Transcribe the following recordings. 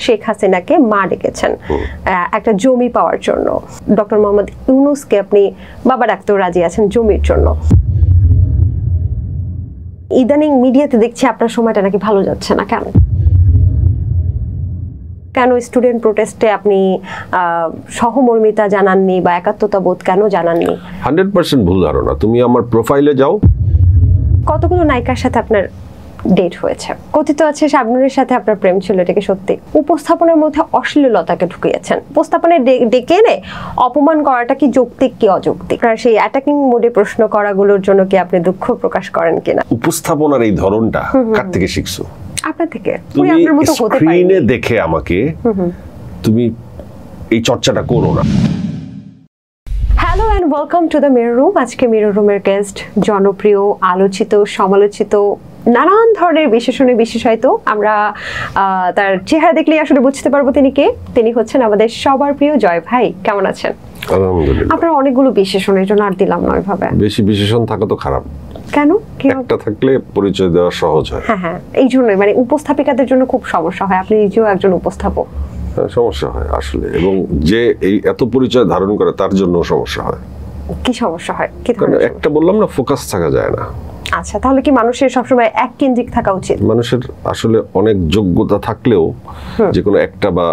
শেখ হাসিনাকে মা ডেকেছেন একটা জমি পাওয়ার জন্য। ডক্টর মোহাম্মদ ইউনূসকে আপনি বাবা ডাকতেও রাজি আছেন জমির জন্য। ইদানিং মিডিয়াতে দেখছি আপনার সময়টা নাকি ভালো যাচ্ছে না, কেন? কেন স্টুডেন্ট প্রোটেস্টে আপনি সহমর্মিতা জানাননি বা একাত্মতা বোধ কেন জানাননি? 100% ভুল ধারণা। তুমি আমার প্রোফাইলে যাও, কতগুলো নায়িকার সাথে আপনার ডেট হয়েছে, কথিত আছে শাবনূরের সাথে আপনার প্রেম ছিল, এটা কি সত্যি? উপস্থাপনের মধ্যে অশ্লীলতাকে ঢুকিয়েছেন, উপস্থাপনে ডেকে এনে অপমান করাটা কি যৌক্তিক কি অযৌক্তিক? আর সেই অ্যাটাকিং মোডে প্রশ্ন করাগুলোর জন্য কি আপনি দুঃখ প্রকাশ করেন কিনা? উপস্থাপনার এই ধরনটা কার থেকে শিখছো? আপনার থেকে। তুমি স্ক্রিনে দেখে আমাকে তুমি এই চর্চাটা করো না। Hello and welcome to the mirror room. আজকে মিরর রুমের গেস্ট জনপ্রিয়, আলোচিত, সমালোচিত, নানান ধরনের বিশেষণে বিশেষায়িত। আমরা তার চেহারা দেখলেই আসলে বুঝতে পারবো তিনি কে। তিনি হচ্ছেন আমাদের সবার প্রিয় জয় ভাই। কেমন আছেন? আলহামদুলিল্লাহ। আপনার অনেকগুলো বিশেষণের জন্য আর দিলাম না ওইভাবে। বেশি বিশেষণ থাকা তো খারাপ। কেন? একটা থাকলে পরিচয় দেওয়া সহজ হয়। হ্যাঁ, এই জন্যই মানে উপস্থাপিকাদের জন্য খুব সমস্যা হয়। আপনি নিজেও একজন উপস্থাপক। সমস্যা হয় আসলে, এবং যে এই এত পরিচয় ধারণ করে তার জন্য সমস্যা হয়। কি সমস্যা হয়? একটা বললাম না, ফোকাস থাকা যায় না। আচ্ছা, তাহলে কি মানুষের সবসময় এক কেন্দ্রিক থাকা উচিত? মানুষের আসলে অনেক যোগ্যতা থাকলেও যে কোনো একটা বা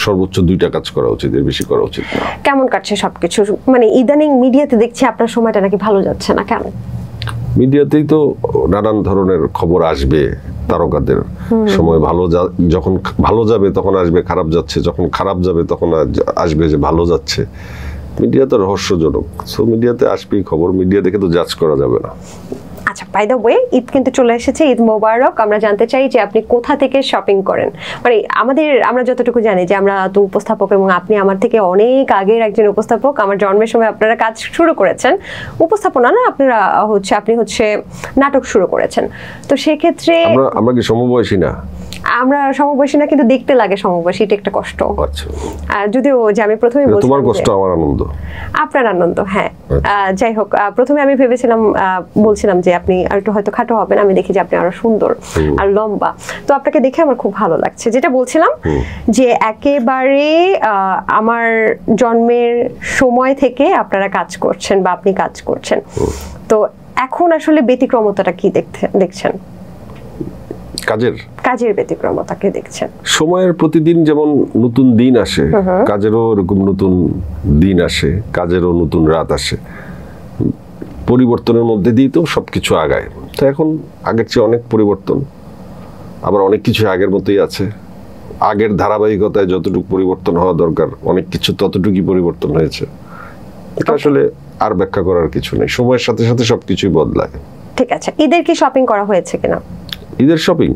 সর্বোচ্চ 2টা কাজ করা উচিত, এর বেশি করা উচিত না। কেমন কাটছে সবকিছু? মানে ইদানিং মিডিয়াতে দেখছি আপনার সময়টা নাকি ভালো যাচ্ছে না, কেন? মিডিয়াতেই তো নানান ধরনের খবর আসবে, তারকাদের সময় যখন ভালো যাবে তখন আসবে খারাপ যাচ্ছে, যখন খারাপ যাবে তখন আসবে যে ভালো যাচ্ছে। মিডিয়া তো রহস্যজনক, সো মিডিয়াতে আসবেই খবর, মিডিয়া দেখে তো জাজ করা যাবে না। আচ্ছা, বাই দ্য ওয়ে, ঈদ কিন্তু চলে এসেছে, ঈদ মোবারক। আমরা জানতে চাই যে আপনি কোথা থেকে শপিং করেন। মানে আমরা যতটুকু জানি যে আমরা তো উপস্থাপক এবং আপনি আমার থেকে অনেক আগের একজন উপস্থাপক। আমার জন্মের সময় আপনারা কাজ শুরু করেছেন, উপস্থাপনা না, আপনি হচ্ছে নাটক শুরু করেছেন। তো সেক্ষেত্রে আমরা কি সমবয়সী না? আমরা সমবয়সী না, কিন্তু দেখতে লাগে সমবয়সী, এটা একটা কষ্ট। আচ্ছা, যদিও যে আমি প্রথমেই বলছিলাম তোমার কষ্ট আমার আনন্দ, আপনার আনন্দ। হ্যাঁ, যাই হোক, প্রথমে আমি বলছিলাম যে আপনি আর একটু হয়তো খাটো হবেন, আমি দেখি যে আপনি আরো সুন্দর আর লম্বা। তো আপনাকে দেখে আমার খুব ভালো লাগছে। যেটা বলছিলাম যে একেবারে আমার জন্মের সময় থেকে আপনারা কাজ করছেন বা আপনি কাজ করছেন, তো এখন আসলে ব্যতিক্রমতাটা কি দেখছেন? কাজের ব্যতিক্রমতাকে দেখছেন? সময়ের প্রতিদিন যেমন নতুন দিন আসে, কাজেরও এরকম নতুন দিন আসে, কাজেরও নতুন রাত আসে। পরিবর্তনের মধ্যে দিয়ে তো সবকিছু আগায়। তো এখন আগের চেয়ে অনেক পরিবর্তন, আবার অনেক কিছু আগের মতোই আছে। আগের ধারাবাহিকতায় যতটুকু পরিবর্তন হওয়া দরকার অনেক কিছু ততটুকুই পরিবর্তন হয়েছে। এটা আসলে আর ব্যাখ্যা করার কিছু নেই, সময়ের সাথে সাথে সবকিছুই বদলায়। ঠিক আছে, ঈদের কি শপিং করা হয়েছে কিনা? ঈদের শপিং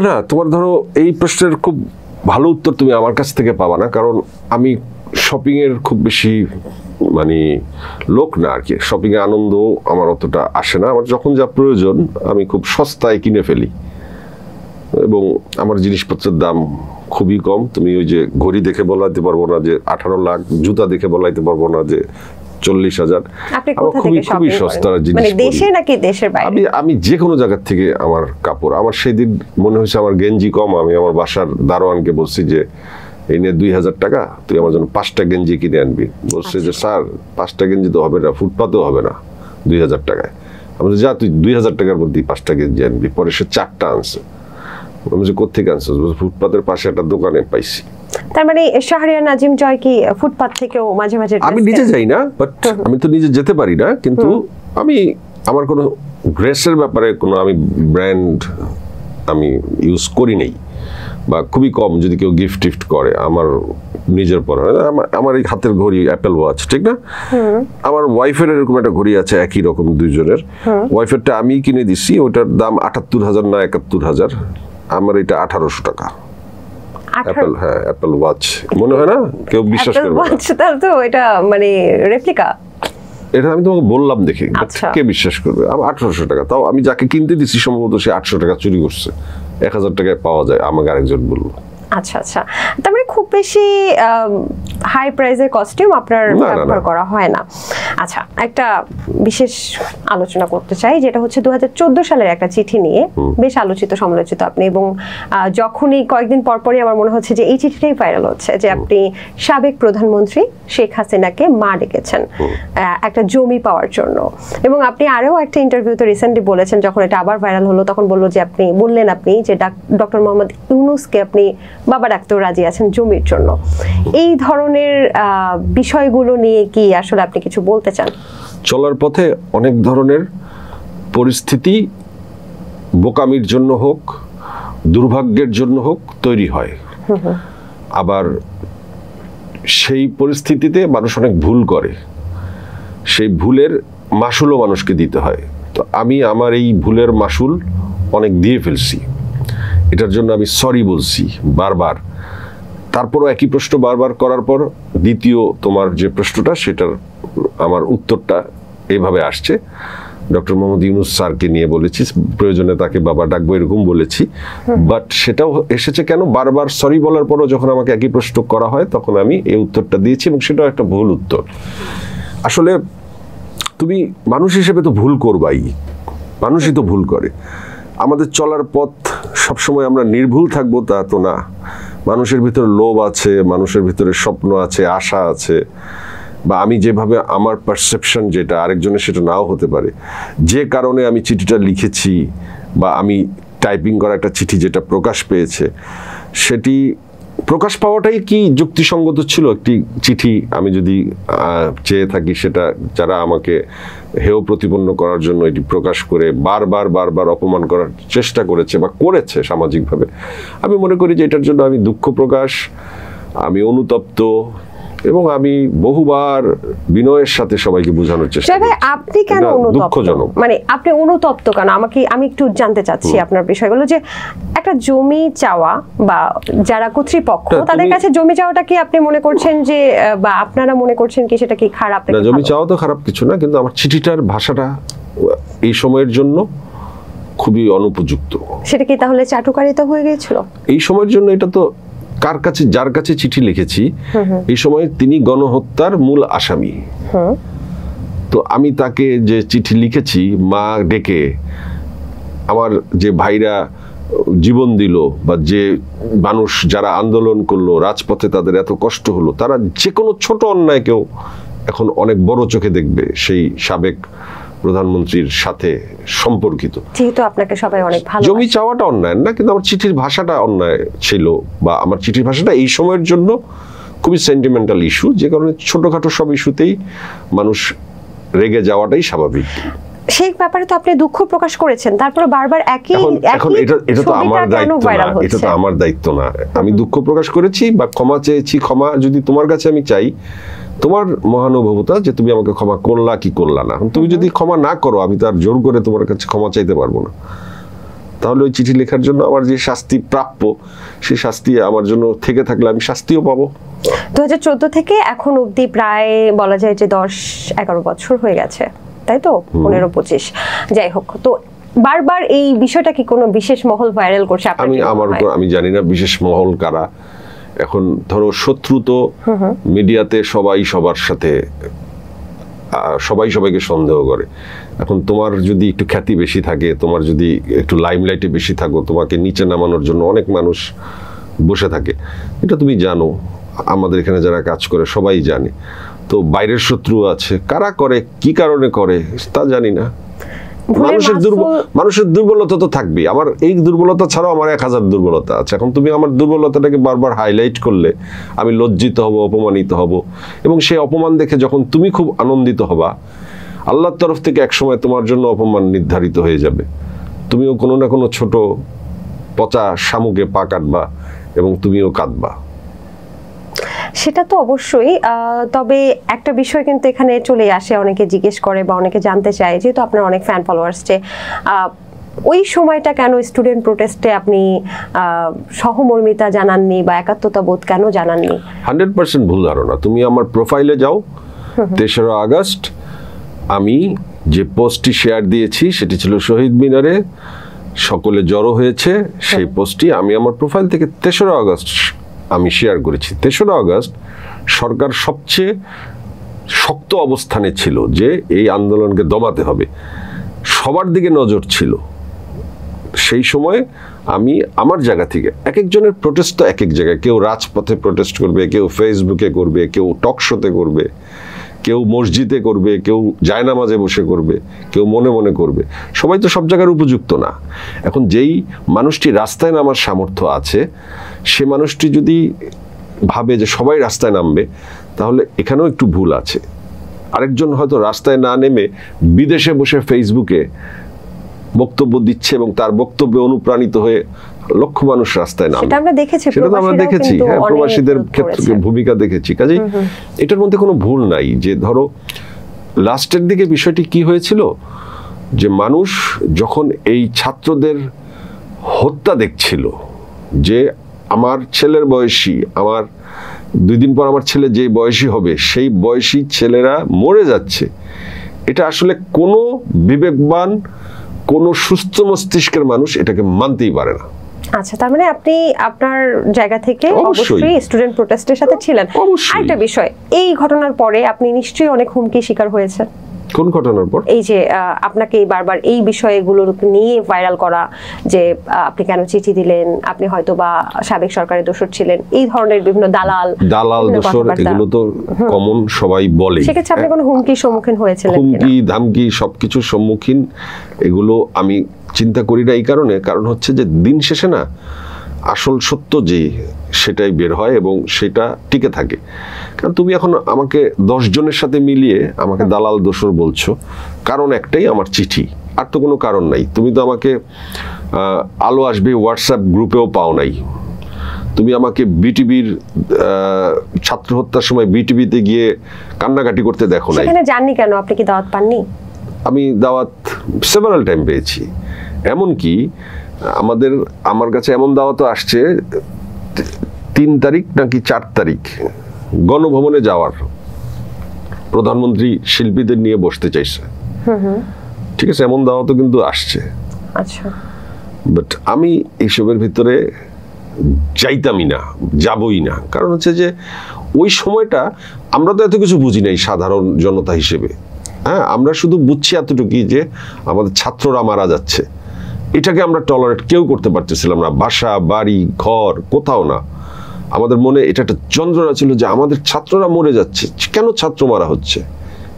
না, তোমার ধরো এই প্রশ্নের খুব ভালো উত্তর তুমি আমার কাছ থেকে পাবা না, কারণ আমি শপিং এর খুব বেশি লোক না আর কি। শপিং এ আনন্দ আমার অতটা আসে না। আমার যখন যা প্রয়োজন আমি খুব সস্তায় কিনে ফেলি, এবং আমার জিনিসপত্রের দাম খুবই কম। তুমি ওই যে ঘড়ি দেখে বলাইতে পারবো না যে 18 লাখ, জুতা দেখে বলাইতে পারবো না যে 40,000। খুবই সস্তার জিনিস। দেশে নাকি দেশের বাইরে? আমি যে কোনো জায়গা থেকে আমার কাপড়, আমার সেদিন মনে হয়েছে আমার গেঞ্জি কম, আমি আমার বাসার দারোয়ানকে বলছি যে এই নিয়ে 2,000 টাকা, তুই আমার জন্য 5টা গেঞ্জি কিনে আনবি। বলছে যে স্যার 5টা গেঞ্জি তো হবে না, ফুটপাতেও হবে না 2,000 টাকায়। আমি বলছি যা তুই 2,000 টাকার মধ্যে 5টা গেঞ্জি আনবি। পরে সে 4টা আনছে। আমি বলছি কোথেকে আনছো? ফুটপাতের পাশে একটা দোকানে পাইছি। তার মানে শাহরিয়ার নাজিম জয় কি ফুটপাত থেকেও মাঝে মাঝে? আমি নিজে যাই না, বাট আমি তো নিজে যেতে পারি না, কিন্তু আমার কোনো ড্রেসের ব্যাপারে কোনো আমি ব্র্যান্ড ইউজ করি নেই, বা খুবই কম যদি কেউ গিফট করে। আমার নিজের পরা, আমার এই হাতের ঘড়ি অ্যাপেল ওয়াচ, ঠিক না? আমার ওয়াইফের এরকম একটা ঘড়ি আছে একই রকম দুইজনের। ওয়াইফেরটা আমি কিনে দিচ্ছি, ওটার দাম 78,000 না 71,000। আমার এটা 1800 টাকা। অ্যাপেল ওয়াচ মনে হয় না কেউ বিশ্বাস করবে না। তাহলে তো এটা রেপ্লিকা। এটা আমি তোমাকে বললাম দেখে, কে বিশ্বাস করবে? আমার 1800 টাকা। তাও আমি যাকে কিনতে দিচ্ছি সম্ভবত সে 800 টাকা চুরি করছে। 1000 টাকায় পাওয়া যায়, আমাকে আরেকজন বললো। আচ্ছা, তার মানে খুব বেশি হাই প্রাইসের কস্টিউম আপনার ব্যবহার করা হয় না। আচ্ছা, একটা বিশেষ আলোচনা করতে চাই, যেটা হচ্ছে 2014 সালের একটা চিঠি নিয়ে বেশ আলোচিত সমালোচিত আপনি, এবং যখনই কয়েকদিন পরপরই আমার মনে হচ্ছে যে এই চিঠিটাই ভাইরাল হচ্ছে, যে আপনি সাবেক প্রধানমন্ত্রী শেখ হাসিনাকে মা ডেকেছেন একটা জমি পাওয়ার জন্য। এবং আপনি আরও একটা ইন্টারভিউতে রিসেন্টলি বলেছেন, যখন এটা আবার ভাইরাল হলো তখন বললো যে আপনি যে ডক্টর মোহাম্মদ ইউনূসকে আপনি বাবা ডাকতেও রাজি আছেন জমির জন্য। এই ধরনের বিষয়গুলো নিয়ে কি আসলে আপনি কিছু বলতে চান? চলার পথে অনেক ধরনের পরিস্থিতি বোকামির জন্য হোক, দুর্ভাগ্যের জন্য হোক তৈরি হয়। আবার সেই পরিস্থিতিতে মানুষ অনেক ভুল করে, সেই ভুলের মাসুলও মানুষকে দিতে হয়। তো আমি আমার এই ভুলের মাসুল অনেক দিয়ে ফেলছি, এটার জন্য আমি সরি বলছি বারবার। তারপরও একই প্রশ্ন বারবার করার পর দ্বিতীয় তোমার যে প্রশ্নটা, সেটার আমার উত্তরটা এইভাবে আসছে। ডক্টর মোহাম্মদ ইউনূস স্যারকে নিয়ে বলেছি, প্রয়োজনে তাকে বাবা ডাকবো এরকম বলেছি। বাট সেটাও এসেছে কেন, বারবার সরি বলার পরও যখন আমাকে একই প্রশ্ন করা হয় তখন আমি এই উত্তরটা দিয়েছি, এবং সেটাও একটা ভুল উত্তর। আসলে তুমি মানুষ হিসেবে তো ভুল করবাই, মানুষই তো ভুল করে। আমাদের চলার পথ সবসময় আমরা নির্ভুল থাকবো তা তো না। মানুষের ভিতরে লোভ আছে, মানুষের ভিতরে স্বপ্ন আছে, আশা আছে, বা আমি যেভাবে আমার পারসেপশন যেটা আরেকজনের সেটা নাও হতে পারে। যে কারণে আমি চিঠিটা লিখেছি বা আমি টাইপিং করা একটা চিঠি যেটা প্রকাশ পেয়েছে, সেটি প্রকাশ পাওয়াটাই কি যুক্তিসঙ্গত ছিল? একটি চিঠি আমি যদি চেয়ে থাকি, সেটা যারা আমাকে হেয় প্রতিপন্ন করার জন্য এটি প্রকাশ করে বারবার অপমান করার চেষ্টা করেছে বা করেছে সামাজিকভাবে, আমি মনে করি যে এটার জন্য আমি দুঃখ প্রকাশ, আমি অনুতপ্ত, এবং আমি বহুবার বিনয়ের সাথে সবাইকে বোঝানোর চেষ্টা করি। আপনি কেন দুঃখজনক, মানে আপনি অনুতপ্ত কেন? আমি একটু জানতে চাচ্ছি আপনার বিষয়গুলো, যে একটা জমি চাওয়া বা যারা কর্তৃপক্ষ তাদের কাছে জমি চাওয়াটা কি আপনি মনে করছেন যে, বা আপনারা মনে করছেন কি সেটা কি খারাপ? না, জমি চাওয়া তো খারাপ কিছু না, কিন্তু আমার চিঠিটার ভাষাটা এই সময়ের জন্য খুবই অনুপযুক্ত। সেটা কি তাহলে চাটুকারিতা হয়ে গিয়েছিল এই সময়ের জন্য? এটা তো যার কাছে চিঠি লিখেছি এই সময় তিনি গণহত্যার মূল আসামি। তো আমি তাকে যে চিঠি লিখেছি মা ডেকে, আমার যে ভাইরা জীবন দিল বা যে মানুষ যারা আন্দোলন করলো রাজপথে, তাদের এত কষ্ট হলো, তারা যে কোনো ছোট অন্যায়কেও এখন অনেক বড় চোখে দেখবে সেই সাবেক প্রধানমন্ত্রীর সাথে সম্পর্কিত। যেহেতু আপনাকে সবাই অনেক ভালো, জমি চাওয়াটা অন্যায় না, কিন্তু আমার চিঠির ভাষাটা অন্যায় ছিল, বা আমার চিঠির ভাষাটা এই সময়ের জন্য খুবই সেন্টিমেন্টাল ইস্যু, যে কারণে ছোটখাটো সব ইস্যুতেই মানুষ রেগে যাওয়াটাই স্বাভাবিক। সেই ব্যাপারে তো আপনি দুঃখ প্রকাশ করেছেন, তারপরে বারবার একই এখন এটা তো আমার দায়িত্ব না, এটা তো আমার দায়িত্ব না। আমি দুঃখ প্রকাশ করেছি বা ক্ষমা চেয়েছি, ক্ষমা যদি তোমার কাছে আমি চাই, তোমার মহানুভবতা যে তুমি আমাকে ক্ষমা করলা কি করলা না। তুমি যদি ক্ষমা না করো, আমি তো আর জোর করে তোমার কাছে ক্ষমা চাইতে পারবো না। তাহলে ওই চিঠি লেখার জন্য আমার যে শাস্তি প্রাপ্য, সেই শাস্তি আমার জন্য থেকে থাকলে আমি শাস্তিও পাবো। 2014 থেকে এখন অবধি প্রায় বলা যায় যে 10-11 বছর হয়ে গেছে, তাই তো? 15-25, যাই হোক। তো বারবার এই বিষয়টা কি কোনো বিশেষ মহল ভাইরাল করছে? আমি জানি না বিশেষ মহল কারা। এখন ধরো শত্রু তো মিডিয়াতে সবাই সবার সাথে, সবাই সবাইকে সন্দেহ করে। এখন তোমার যদি একটু খ্যাতি বেশি থাকে, তোমার যদি একটু লাইমলাইটে বেশি থাকো, তোমাকে নিচে নামানোর জন্য অনেক মানুষ বসে থাকে। এটা তুমি জানো, আমাদের এখানে যারা কাজ করে সবাই জানে। তো বাইরের শত্রু আছে, কারা করে, কি কারণে করে তা জানি না। মানুষের দুর্বলতা তো থাকবেই। আমার এই দুর্বলতা ছাড়াও আমার 1000 দুর্বলতা আছে। এখন তুমি আমার দুর্বলতাটাকে বারবার হাইলাইট করলে আমি লজ্জিত হব, অপমানিত হব, এবং সেই অপমান দেখে যখন তুমি খুব আনন্দিত হবা, আল্লাহর তরফ থেকে একসময় তোমার জন্য অপমান নির্ধারিত হয়ে যাবে। তুমিও কোনো না কোনো ছোট পচা শামুকে পা কাটবা এবং তুমিও কাঁদবা। সেটা তো অবশ্যই। তবে একটা বিষয় কিন্তু এখানে চলে আসে, অনেকে জিজ্ঞেস করে বা অনেকে জানতে চায়, যেহেতু আপনার অনেক ফ্যান ফলোয়ার্স, যে ওই সময়টা কেন স্টুডেন্ট প্রোটেস্টে আপনি সহমর্মিতা জানাননি বা একাত্মতা বোধ কেন জানাননি? 100% ভুল ধারণা। তুমি আমার প্রোফাইলে যাও, 3রা আগস্ট আমি যে পোস্টটি শেয়ার দিয়েছি সেটি ছিল শহীদ মিনারে সকলে জড়ো হয়েছে, সেই পোস্টটি আমি আমার প্রোফাইল থেকে 3রা আগস্ট আমি শেয়ার করেছি। 3রা আগস্ট সরকার সবচেয়ে শক্ত অবস্থানে ছিল যে এই আন্দোলনকে দমাতে হবে, সবার দিকে নজর ছিল। সেই সময় আমি আমার জায়গা থেকে, এক একজনের প্রোটেস্ট তো এক এক জায়গায়, কেউ রাজপথে প্রোটেস্ট করবে, কেউ ফেসবুকে করবে, কেউ টক শোতে করবে, কেউ মসজিদে করবে, কেউ জায়নামাজে বসে করবে, কেউ মনে মনে করবে। সবাই তো সব জায়গার উপযুক্ত না। এখন যেই মানুষটি রাস্তায় নামার সামর্থ্য আছে, সে মানুষটি যদি ভাবে যে সবাই রাস্তায় নামবে, তাহলে এখানেও একটু ভুল আছে। আরেকজন হয়তো রাস্তায় না নেমে বিদেশে বসে ফেসবুকে বক্তব্য দিচ্ছে এবং তার বক্তব্যে অনুপ্রাণিত হয়ে লক্ষ মানুষ রাস্তায় নামে। সেটা আমরা দেখেছি, হ্যাঁ, প্রবাসীদের ক্ষেত্রে ভূমিকা দেখেছি। কাজেই এটার মধ্যে কোনো ভুল নাই। যে ধরো লাস্টের দিকে বিষয়টি কি হয়েছিল, যে মানুষ যখন এই ছাত্রদের হত্যা দেখছিল, যে আমার ছেলের বয়সী, আমার 2 দিন পর আমার ছেলে যে বয়সী হবে, সেই বয়সী ছেলেরা মরে যাচ্ছে, এটা আসলে কোনো বিবেকবান, কোনো সুস্থ মস্তিষ্কের মানুষ এটাকে মানতেই পারে না। আচ্ছা, তার মানে আপনি আপনার জায়গা থেকে অবশ্যই স্টুডেন্ট প্রোটেস্টের সাথে ছিলেন। আরেকটা বিষয়, এই ঘটনার পরে আপনি নিশ্চয়ই অনেক হুমকি শিকার হয়েছেন। কোন ঘটনার পর? এই যে আপনাকে বারবার এই বিষয়গুলো নিয়ে ভাইরাল করা, যে আপনি কেন চিঠি দিলেন, আপনি হয়তো বা সাবেক সরকারের দোষর ছিলেন, এই ধরনের বিভিন্ন দালাল দোষর, এগুলো তো কমন, সবাই বলে। সেক্ষেত্রে আপনি কোনো হুমকির সম্মুখীন হয়েছিলেন? হুমকি ধামকি সবকিছুর সম্মুখীন এগুলো আমি চিন্তা করি না। এই কারণ হচ্ছে যে দিন শেষে না আসল সত্য যে সেটাই বের হয় এবং সেটা টিকে থাকে। কারণ তুমি এখন আমাকে 10 জনের সাথে মিলিয়ে আমাকে দালাল দোষর বলছো, কারণ একটাই, আমার চিঠি, আর তো কোনো কারণ নাই। তুমি তো আমাকে আলো আসবে হোয়াটসঅ্যাপ গ্রুপেও পাও নাই। তুমি আমাকে বিটিভির ছাত্র হত্যার সময় বিটিভিতে গিয়ে কান্নাকাটি করতে দেখো নাই। সেখানে যাননি কেন? আপনি কি দাওয়াত পাননি? আমি দাওয়াত সেভারাল টাইম পেয়েছি। এমনকি আমার কাছে এমন দাওয়াতও আসছে 3 তারিখ নাকি 4 তারিখ গণভবনে যাওয়ার, প্রধানমন্ত্রী শিল্পীদের নিয়ে বসতে চাইছে। ঠিক আছে, এমন দাওয়াতও কিন্তু আসছে। আচ্ছা, বাট আমি এইসবের ভিতরে যাইতামই না, যাবই না। কারণ হচ্ছে যে ওই সময়টা আমরা তো এত কিছু বুঝি নাই সাধারণ জনতা হিসেবে। হ্যাঁ, আমরা শুধু বুঝছি এতটুকুই যে আমাদের ছাত্ররা মারা যাচ্ছে, এটাকে আমরা টলারেট কেউ করতে পারতেছিলাম না। বাসা, বাড়ি, ঘর, কোথাও না। আমাদের মনে এটা একটা যন্ত্রণা ছিল যে আমাদের ছাত্ররা মরে যাচ্ছে, কেন ছাত্র মারা হচ্ছে,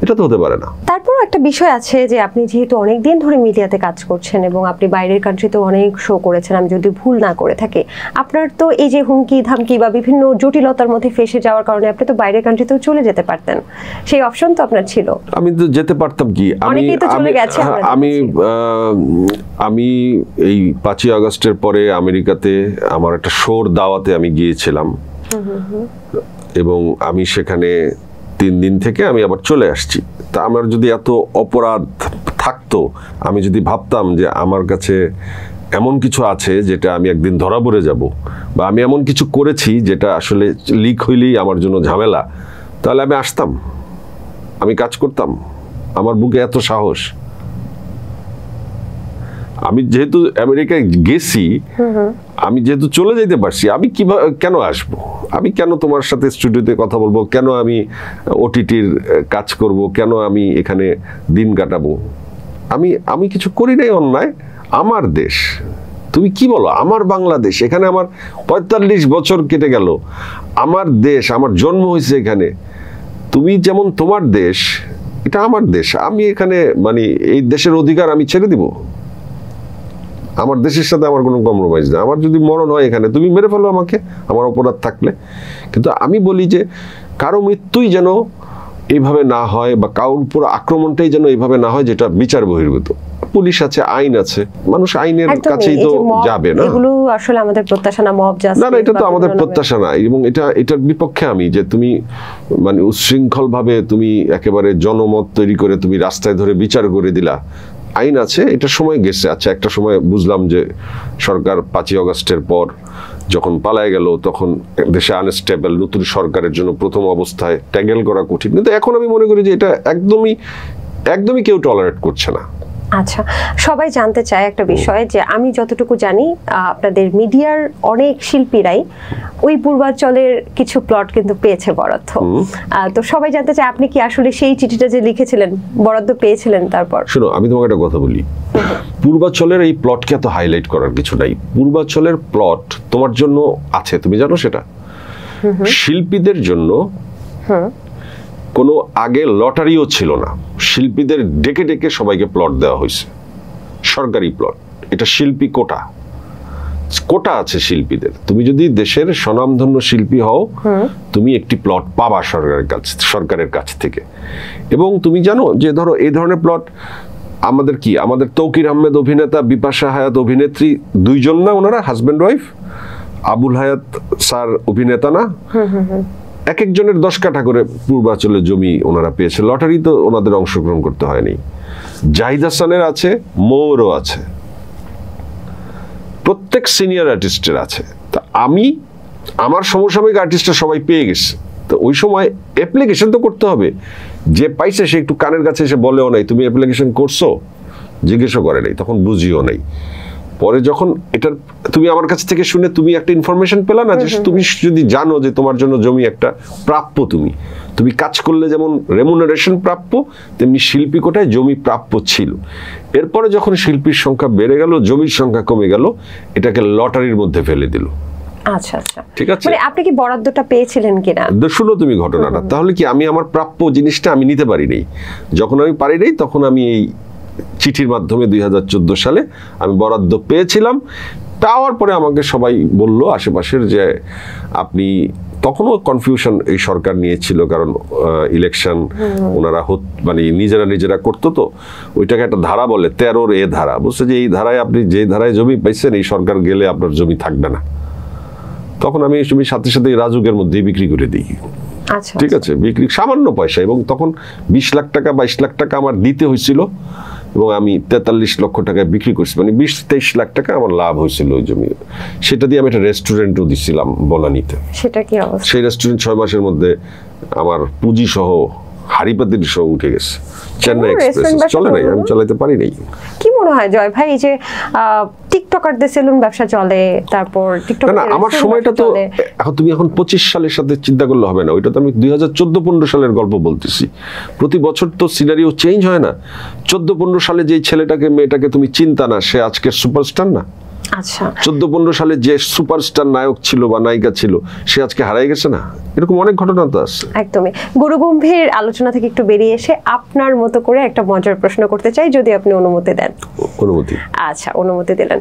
এটা তো হতে পারে না। তারপর একটা বিষয় আছে যে আপনি যেহেতু অনেকদিন ধরে মিডিয়াতে কাজ করছেন এবং আপনি বাইরের কান্ট্রিতে অনেক শো করেছেন, আমি যদি ভুল না করে থাকি, আপনার তো এই যে হুমকি ধামকি বা বিভিন্ন জটিলতার মধ্যে ফেসে যাওয়ার কারণে আপনি তো বাইরের কান্ট্রিতেও চলে যেতে পারতেন, সেই অপশন তো আপনার ছিল। আমি তো যেতে পারতাম কি, আমি এই 5ই আগস্টের পরে আমেরিকাতে আমার একটা শোর দাওয়াতে আমি গিয়েছিলাম এবং আমি সেখানে 3 দিন থেকে আমি আবার চলে আসছি। তা আমার যদি এত অপরাধ থাকতো, আমি যদি ভাবতাম যে আমার কাছে এমন কিছু আছে যেটা আমি একদিন ধরা পড়ে যাব, বা আমি এমন কিছু করেছি যেটা আসলে লিক হইলেই আমার জন্য ঝামেলা, তাহলে আমি আসতাম, আমি কাজ করতাম। আমার বুকে এত সাহস। আমি যেহেতু আমেরিকায় গেছি, আমি যেহেতু চলে যেতে পারছি, আমি কিভাবে কেন আসবো? আমি কেন তোমার সাথে স্টুডিওতে কথা বলবো? কেন আমি ওটিটির কাজ করব? কেন আমি এখানে দিন কাটাবো? আমি কিছু করি নাই অন্যায়। আমার দেশ, তুমি কি বলো, আমার বাংলাদেশ, এখানে আমার 45 বছর কেটে গেল, আমার দেশ, আমার জন্ম হয়েছে এখানে। তুমি যেমন তোমার দেশ, এটা আমার দেশ। আমি এখানে মানে এই দেশের অধিকার আমি ছেড়ে দিব? আমার দেশের সাথে আমার কোনো কম্প্রোমাইজ নেই। আমার যদি মরণ হয় এখানে, তুমি মেরে ফেলো আমাকে, আমার অপরাধ থাকলে। কিন্তু আমি বলি যে কারো মৃত্যুই যেন এইভাবে না হয়, বা কারোর উপর আক্রমণটাই যেন এইভাবে না হয় যেটা বিচার বহির্ভূত। পুলিশ আছে, আইন আছে, মানুষ আইনের কাছেই তো যাবে না। এগুলো আসলে আমাদের প্রত্যাশা না, মব জাস্টিস। না, এটা তো আমাদের প্রত্যাশা না, এবং এটার বিপক্ষে আমি, যে তুমি মানে উচ্ছৃঙ্খল ভাবে তুমি একেবারে জনমত তৈরি করে তুমি রাস্তায় ধরে বিচার করে দিলা। আইন আছে, এটার সময় গেছে। আচ্ছা, একটা সময় বুঝলাম যে সরকার 5ই আগস্টের পর যখন পালায় গেল, তখন দেশে আনস্টেবল, নতুন সরকারের জন্য প্রথম অবস্থায় ট্যাগেল করা কঠিন। কিন্তু এখন আমি মনে করি যে এটা একদমই কেউ টলারেট করছে না। আচ্ছা, সবাই জানতে চায় একটা বিষয় যে আমি যতটুকু জানি আপনাদের মিডিয়ার অনেক শিল্পীরাই ওই পূর্বাঞ্চলের কিছু প্লট কিন্তু পেয়েছে বরাদ্দ। তো সবাই জানতে চায় আপনি কি আসলে সেই চিঠিটা যে লিখেছিলেন বরাদ্দ পেয়েছিলেন? তারপর শোনো, আমি তোমাকে একটা কথা বলি, পূর্বাঞ্চলের এই প্লটকে এত হাইলাইট করার কিছু নাই। পূর্বাঞ্চলের প্লট তোমার জন্য আছে, তুমি জানো সেটা। শিল্পীদের জন্য কোনো আগে লটারিও ছিল না, শিল্পীদের ডেকে ডেকে সবাইকে প্লট দেওয়া হয়েছে, সরকারি প্লট। এটা শিল্পী কোটা কোটা আছে শিল্পীদের। তুমি যদি দেশের স্বনামধন্য শিল্পী হও, তুমি একটি প্লট পাবা সরকারের কাছ থেকে। এবং তুমি জানো যে ধরো এই ধরনের প্লট আমাদের কি, আমাদের তৌকির আহমেদ অভিনেতা, বিপাশা হায়াত অভিনেত্রী, দুইজন না ওনারা হাজব্যান্ড ওয়াইফ? আবুল হায়াত স্যার অভিনেতা না? এক একজনের 10 কাঠা করে পূর্বাঞ্চলের জমি ওনারা পেয়েছে, লটারি তো ওনাদের অংশগ্রহণ করতে হয়নি। জাহিদ হাসানের আছে, মৌরও আছে, প্রত্যেক সিনিয়র আর্টিস্টের আছে। তা আমি আমার সমসাময়িক আর্টিস্টরা সবাই পেয়ে গেছে। তো ওই সময় অ্যাপ্লিকেশন তো করতে হবে, যে পাইছে সে একটু কানের কাছে এসে বলেও নাই তুমি অ্যাপ্লিকেশন করছো, জিজ্ঞেসও করে নাই, তখন বুঝিও নাই। পরে যখন এটার তুমি আমার কাছ থেকে শুনে তুমি একটা ইনফরমেশন পেলা না, যে তুমি যদি জানো যে তোমার জন্য জমি একটা প্রাপ্য, তুমি কাজ করলে যেমন রেমুনারেশন প্রাপ্য, তেমনি শিল্পী কোটায় জমি প্রাপ্য ছিল। এরপরে যখন শিল্পীর সংখ্যা বেড়ে গেল, জমির সংখ্যা কমে গেল, এটাকে লটারির মধ্যে ফেলে দিল। আচ্ছা আচ্ছা, ঠিক আছে। মানে আপনি কি বরাদ্দটা পেয়েছিলেন কিনা? শুনো তুমি ঘটনাটা, তাহলে কি আমি আমার প্রাপ্য জিনিসটা আমি নিতে পারি নাই? যখন আমি পারি নাই, তখন আমি এই চিঠির মাধ্যমে 2014 সালে আমি বরাদ্দ পেয়েছিলাম। পাওয়ার পরে আমাকে সবাই বলল আশেপাশের যে আপনি, তখনও কনফিউশন এই সরকার নিয়েছিল, কারণ ইলেকশন ওনারা মানে নিজেরা করতো, তো ওইটাকে একটা ধারা বলে 13 এ ধারা, বলছে যে এই ধারায় আপনি যে ধারায় জমি পাইছেন, এই সরকার গেলে আপনার জমি থাকবে না। তখন আমি এই জমি সাথে সাথে রাজুকের মধ্যে বিক্রি করে দিই। ঠিক আছে, বিক্রি সামান্য পয়সা, এবং তখন 20 লাখ টাকা 22 লাখ টাকা আমার দিতে হয়েছিল, এবং আমি 43 লক্ষ টাকায় বিক্রি করছি, মানে 20-23 লাখ টাকা আমার লাভ হয়েছিল ওই জমি। সেটা দিয়ে আমি একটা রেস্টুরেন্টও দিছিলাম বনানীতে। সেটা কি অবস্থা? সেই রেস্টুরেন্ট 6 মাসের মধ্যে আমার পুঁজি সহ হাড়িপাতির সহ উঠে গেছে। চেন্নাই এক্সপ্রেস চলে নাই, আমি চালাতে পারি নাই। কি মনে হয় জয় ভাই, এই যে টিকটকারদের সেলুন ব্যবসা চলে, তারপর টিকটক না, আমার সময়টা তো এখন তুমি এখন 25 সালের সাথে চিন্তা করলে হবে না, ওইটা তো আমি 2014-15 সালের গল্প বলতেছি। প্রতি বছর তো সিনারিও চেঞ্জ হয় না। 14-15 সালে যে ছেলেটাকে মেয়েটাকে তুমি চিন্তা না, সে আজকে সুপারস্টার না? আচ্ছা, 14-15 সালে যে সুপারস্টার নায়ক ছিল বা নায়িকা ছিল, সে আজকে হারিয়ে গেছে না? এরকম অনেক ঘটনা তো আছে। একদমই। গুরুগম্ভীর আলোচনা থেকে একটু বেরিয়ে এসে আপনার মতো করে একটা মজার প্রশ্ন করতে চাই, যদি আপনি অনুমতি দেন। অনুমতি? আচ্ছা, অনুমতি দিলেন।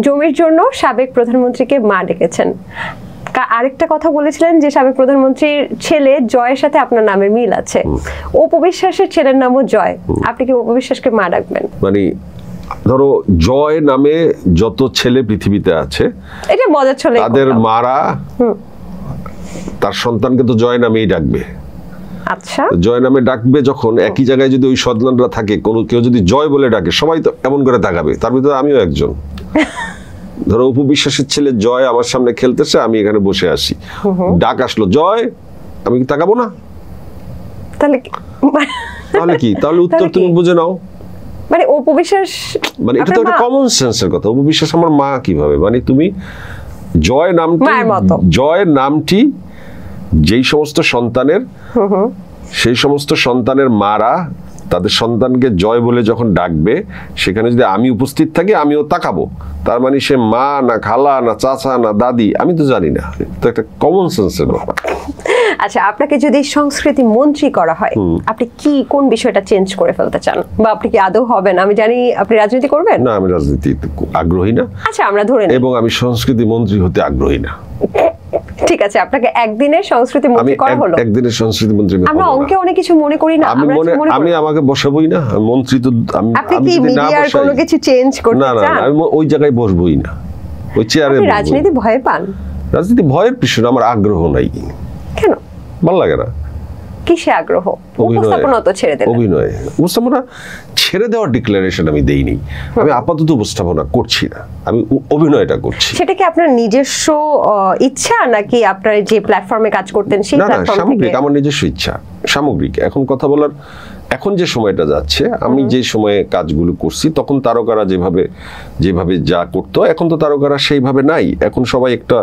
জমির জন্য সাবেক প্রধানমন্ত্রীকে মা ডেকেছেন, আরেকটা কথা বলেছিলেন যে সাবেক প্রধানমন্ত্রীর ছেলে জয়ের সাথে আপনার নামের মিল আছে। অপু বিশ্বাসের ছেলের নামও জয়, আপনি কি অপু বিশ্বাসকে মা ডাকবেন? মানে ধরো জয় নামে যত ছেলে পৃথিবীতে আছে, এটা মজার ছেলে, তাদের মারা তার সন্তানকে তো জয় নামেই ডাকবে। আচ্ছা, জয় নামে ডাকবে যখন, একই জায়গায় যদি ওই সন্তানরা থাকে, কোনো কেউ যদি জয় বলে ডাকে, সবাই তো এমন করে তাকাবে, তার ভিতরে আমিও একজন। ধরো অপু বিশ্বাসের ছেলে জয় আমার সামনে খেলতেছে, আমি এখানে বসে আছি, ডাক আসলো জয়, আমি কি তাকাবো না? তাহলে কি? তাহলে উত্তর তুমি বুঝে নাও। মানে অপু বিশ্বাস, মানে এটা তো একটা কমন সেন্সের কথা। অপু বিশ্বাস আমার মা কিভাবে? মানে তুমি জয় নামটি যেই সমস্ত সন্তানের, সেই সমস্ত সন্তানের মারা তাদের সন্তানকে জয় বলে যখন ডাকবে, সেখানে যদি আমি উপস্থিত থাকি, আমিও তাকাবো। তার মানে সে মা না খালা না চাচা না দাদি, আমি তো জানি না। তো একটা কমন সেন্সের ব্যাপার। আচ্ছা, আপনাকে যদি সংস্কৃতি মন্ত্রী করা হয়, আপনি কি কোন বিষয়টা চেঞ্জ করে ফেলতে চান, বা আপনি কি আদৌ হবেন? আমি জানি আপনি রাজনীতি করবেন না, আমি রাজনীতি আগ্রহী না। আচ্ছা, আমরা ধরে নিই। এবং আমি সংস্কৃতি মন্ত্রী হতে আগ্রহী না। ঠিক আছে, আপনাকে একদিনের সংস্কৃতি মন্ত্রী করা হলো। একদিনের সংস্কৃতি মন্ত্রী আমরা অঙ্কে অনেক কিছু মনে করি না, আমি আমাকে বসাবই না মন্ত্রী। তো আপনি কি মিডিয়ার কোনো কিছু চেঞ্জ করতে চান? না, আমি ওই জায়গায় বসবই না, ওই চেয়ারে। রাজনীতি ভয় পান? রাজনীতি ভয়ের পিছনে আমার আগ্রহ নাই। কেন? ভালো লাগে না। কিসে আগ্রহ? উপস্থাপনা তো ছেড়ে দেন। অভিনয় উপস্থাপনা ছেড়ে দেওয়ার ডিক্লারেশন আমি দেইনি। আমি আপাতত উপস্থাপনা করছি না, আমি অভিনয়টা করছি। সেটা কি আপনার নিজস্ব ইচ্ছা, নাকি আপনার যে প্ল্যাটফর্মে কাজ করতেন সেই প্ল্যাটফর্ম থেকে? সামগ্রিক, আমার নিজস্ব ইচ্ছা, সামগ্রিক। এখন কথা বলার এখন যে সময়টা যাচ্ছে, আমি যে সময়ে কাজগুলো করছি তখন তারকারা যেভাবে যা করতো, এখন তো তারকারা সেইভাবে নাই। এখন সবাই একটা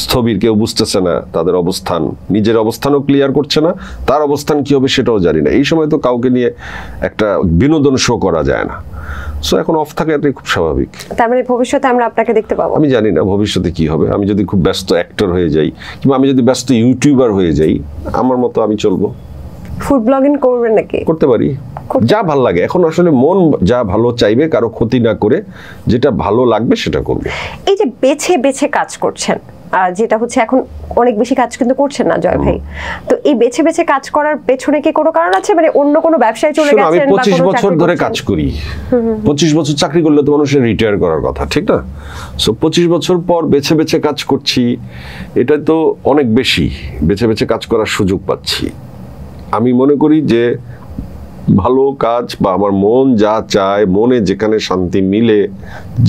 স্থবির, কেউ বুঝতেছে না তাদের অবস্থান, নিজের অবস্থানও ক্লিয়ার করছে না, তার অবস্থান কি হবে সেটাও জানি না। এই সময় তো কাউকে নিয়ে একটা বিনোদন শো করা যায় না, সো এখন অফ থাকা এটাই খুব স্বাভাবিক। তার মানে ভবিষ্যতে আমরা আপনাকে দেখতে পাবো? আমি জানি না ভবিষ্যতে কি হবে। আমি যদি খুব ব্যস্ত অ্যাক্টর হয়ে যাই, কিংবা আমি যদি ব্যস্ত ইউটিউবার হয়ে যাই, আমার মতো আমি চলবো। ফুড ব্লগিং করবেন নাকি? করতে পারি, যা ভালো লাগে। এখন আসলে মন যা ভালো চাইবে, কারো ক্ষতি না করে যেটা ভালো লাগবে সেটা করবে। এই যে বেছে বেছে কাজ করছেন, যেটা হচ্ছে এখন অনেক বেশি কাজ কিন্তু করছেন না জয় ভাই, তো এই বেছে বেছে কাজ করার পেছনে কি কোনো কারণ আছে? মানে অন্য কোনো ব্যবসায় চলে গেছেন? আমি 25 বছর ধরে কাজ করি। 25 বছর চাকরি করলে তো মানুষের রিটায়ার করার কথা, ঠিক না? সো 25 বছর পর বেছে বেছে কাজ করছি, এটা তো অনেক বেশি বেছে বেছে কাজ করার সুযোগ পাচ্ছি। আমি মনে করি যে ভালো কাজ বা আমার মন যা চায়, মনে যেখানে শান্তি মিলে,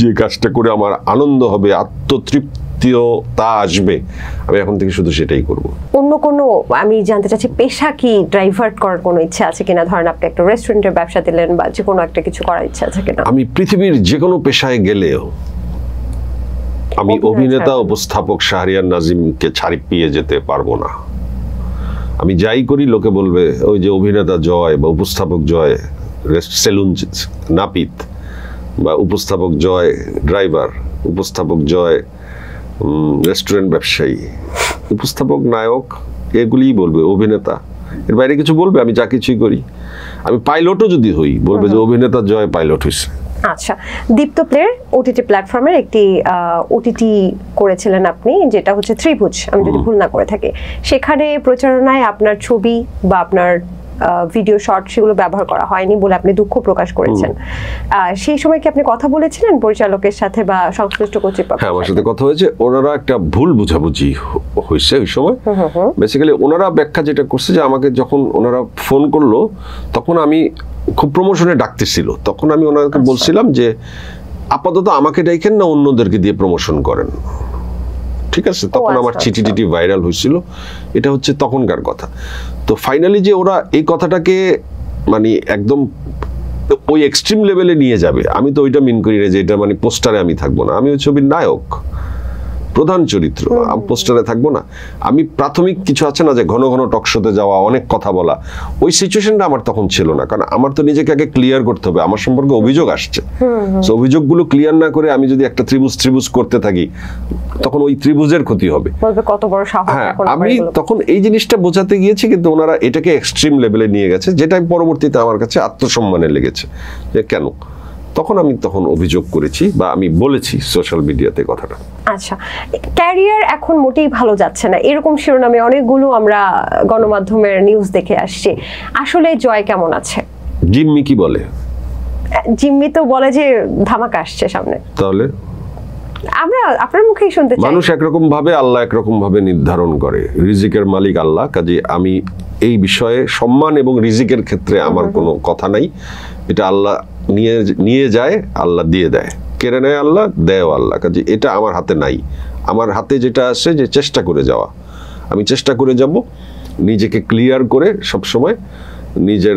যে কাজটা করে আমার আনন্দ হবে, আত্মতৃপ্তিতা আসবে, আমি এখন থেকে শুধু সেটাই করব। অন্য কোনো, আমি জানতে চাচ্ছি, পেশা কি ডাইভার্ট করার কোনো ইচ্ছা আছে কিনা? ধরেন আপনি একটা রেস্টুরেন্টের ব্যবসা দিলেন বা যে কোনো একটা কিছু করার ইচ্ছা আছে কিনা? আমি পৃথিবীর যে কোনো পেশায় গেলেও আমি অভিনেতা উপস্থাপক শাহরিয়ার নাজিমকে ছাড়ি পেয়ে যেতে পারবো না। আমি যাই করি লোকে বলবে ওই যে অভিনেতা জয় বা উপস্থাপক জয় সেলুন নাপিত, বা উপস্থাপক জয় ড্রাইভার, উপস্থাপক জয় রেস্টুরেন্ট ব্যবসায়ী, উপস্থাপক নায়ক, এগুলিই বলবে। অভিনেতা এর বাইরে কিছু বলবে? আমি যা কিছুই করি। আমি পাইলটও যদি হই, বলবে যে অভিনেতা জয় পাইলট হয়েছে। আচ্ছা, দীপ্ত প্লের ওটিটি প্ল্যাটফর্মের একটি ওটিটি করেছিলেন আপনি, যেটা হচ্ছে ত্রিভুজ, আমি যদি ভুল না করে থাকি। সেখানে প্রচারণায় আপনার ছবি বা আপনার ভিডিও শর্ট সেগুলো ব্যবহার করা হয়নি বলে আপনি দুঃখ প্রকাশ করেছেন। সেই সময় কি আপনি কথা বলেছিলেন পরিচালকের সাথে বা সংশ্লিষ্ট কর্তৃপক্ষের? হ্যাঁ, আমার সাথে কথা হয়েছে। ওনারা একটা ভুল বুঝাবুঝি হয়েছে ওই সময়। বেসিক্যালি ওনারা ব্যাখ্যা যেটা করছে যে আমাকে যখন ওনারা ফোন করলো তখন আমি খুব প্রমোশনে ডাকতেছিল, তখন আমি ওনাকে বলছিলাম যে আপাতত আমাকে ডাইকেন না, অন্যদেরকে দিয়ে প্রমোশন করেন, ঠিক আছে? তখন আমার চিঠি টিটি ভাইরাল হয়েছিল, এটা হচ্ছে তখনকার কথা। তো ফাইনালি যে ওরা এই কথাটাকে মানে একদম ওই এক্সট্রিম লেভেলে নিয়ে যাবে, আমি তো ওইটা মিন করি না যে এটা মানে পোস্টারে আমি থাকবো না। আমি ওই ছবির নায়ক, প্রধান চরিত্র, পোস্টারে থাকবো না। আমি প্রাথমিক কিছু আছে না যে ঘন ঘন টক শোতে যাওয়া, অনেক কথা বলা, ওই সিচুয়েশনটা আমার তখন ছিল না। কারণ আমার তো নিজেকে আগে ক্লিয়ার করতে হবে, আমার সম্পর্কে অভিযোগ আসছে। তো অভিযোগগুলো ক্লিয়ার না করে আমি যদি একটা ত্রিভুজ করতে থাকি, তখন ওই ত্রিভুজের ক্ষতি হবে। কত বড় সাহস! হ্যাঁ, আমি তখন এই জিনিসটা বোঝাতে গিয়েছি, কিন্তু ওনারা এটাকে এক্সট্রিম লেভেলে নিয়ে গেছে, যেটা পরবর্তীতে আমার কাছে আত্মসম্মানে লেগেছে যে কেন। তখন অভিযোগ করেছি বা আমি বলেছি সোশ্যাল মিডিয়াতে কথাটা। আচ্ছা, ক্যারিয়ার এখন মোটেই ভালো যাচ্ছে না, এরকম শিরোনামে অনেকগুলো আমরা গণমাধ্যমের নিউজ দেখে আসছি। আসলে জয় কেমন আছে? জিম্মি কি বলে? জিম্মি তো বলে যে ধামাকা আসছে সামনে। তাহলে আমরা আপনার মুখেই শুনতে চাই। মানুষ একরকম ভাবে, আল্লাহ একরকম ভাবে নির্ধারণ করে। রিজিকের মালিক আল্লাহ, কাজে আমি এই বিষয়ে সম্মান এবং রিজিকের ক্ষেত্রে আমার কোনো কথা নাই। এটা আল্লাহ নিয়ে যায়, আল্লাহ দিয়ে দেয়, কেড়ে নেয় আল্লাহ, দেয় আল্লাহ। কাজে এটা আমার হাতে নাই। আমার হাতে যেটা আছে যে চেষ্টা করে যাওয়া, আমি চেষ্টা করে যাব নিজেকে ক্লিয়ার করে সবসময় নিজের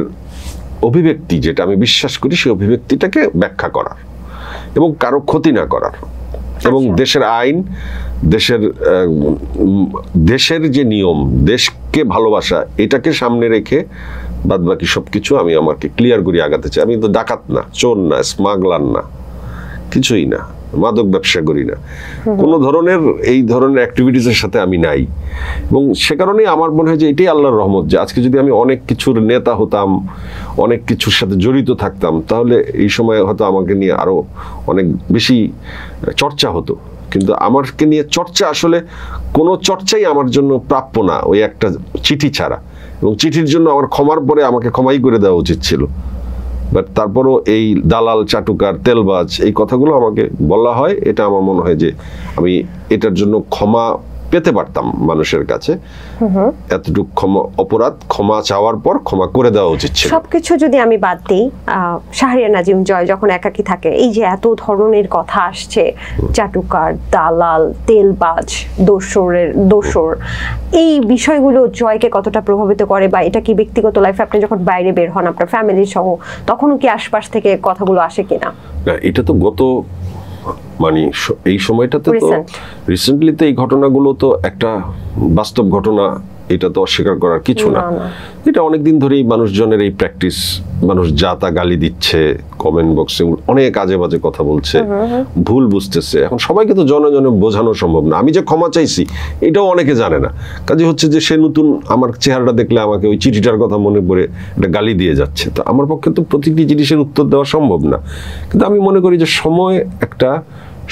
অভিব্যক্তি যেটা আমি বিশ্বাস করি সেই অভিব্যক্তিটাকে ব্যাখ্যা করার এবং কারো ক্ষতি না করার, এবং দেশের আইন, দেশের যে নিয়ম, দেশকে ভালোবাসা, এটাকে সামনে রেখে বাদ বাকি সবকিছু আমি আমাকে ক্লিয়ার করি আগাতে চাই। আমি তো ডাকাত না, চোর না, স্মাগলার না, কিছুই না, মাদক ব্যবসা করি না, কোনো ধরনের এই ধরনের অ্যাক্টিভিটিসের সাথে আমি নাই। এবং সে কারণেই আমার মনে হয় যে এটাই আল্লাহর রহমত, যে আজকে যদি আমি অনেক কিছুর নেতা হতাম, অনেক কিছুর সাথে জড়িত থাকতাম, তাহলে এই সময় হয়তো আমাকে নিয়ে আরো অনেক বেশি চর্চা হতো। কিন্তু আমাকে নিয়ে চর্চা, আসলে কোনো চর্চাই আমার জন্য প্রাপ্য না, ওই একটা চিঠি ছাড়া। এবং চিঠির জন্য আমার ক্ষমার পরে আমাকে ক্ষমাই করে দেওয়া উচিত ছিল। বাট তারপরও এই দালাল, চাটুকার, তেলবাজ, এই কথাগুলো আমাকে বলা হয়। এটা আমার মনে হয় যে আমি এটার জন্য ক্ষমা পেতে পারতাম মানুষের কাছে, এতটুকু অপরাধ ক্ষমা চাওয়ার পর ক্ষমা করে দেওয়া উচিত ছিল। সবকিছু যদি আমি বাদ দিই, শাহরিয়ার নাজিম জয় যখন একাকী থাকে, এই যে এত ধরনের কথা আসছে, চাটুকার, দালাল, তেলবাজ, দোসর, এই বিষয়গুলো জয়কে কতটা প্রভাবিত করে, বা এটা কি ব্যক্তিগত লাইফে আপনি যখন বাইরে বের হন আপনার ফ্যামিলি সহ, তখনও কি আশপাশ থেকে কথাগুলো আসে কিনা? না, এটা তো গত মানে এই সময়টাতে তো রিসেন্টলি তো এই ঘটনাগুলো তো একটা বাস্তব ঘটনা, এটা তো অস্বীকার করার কিছু না। এটা অনেকদিন ধরেই মানুষজনের এই প্র্যাকটিস, মানুষ যা তা গালি দিচ্ছে, কমেন্ট বক্সে অনেক আজে বাজে কথা বলছে, ভুল বুঝতেছে। এখন সবাইকে তো জনে জনে বোঝানো সম্ভব না। আমি যে ক্ষমা চাইছি এটাও অনেকে জানে না, কাজে হচ্ছে যে সে নতুন আমার চেহারাটা দেখলে আমাকে ওই চিঠিটার কথা মনে পড়ে একটা গালি দিয়ে যাচ্ছে। তো আমার পক্ষে তো প্রতিটি জিনিসের উত্তর দেওয়া সম্ভব না, কিন্তু আমি মনে করি যে সময় একটা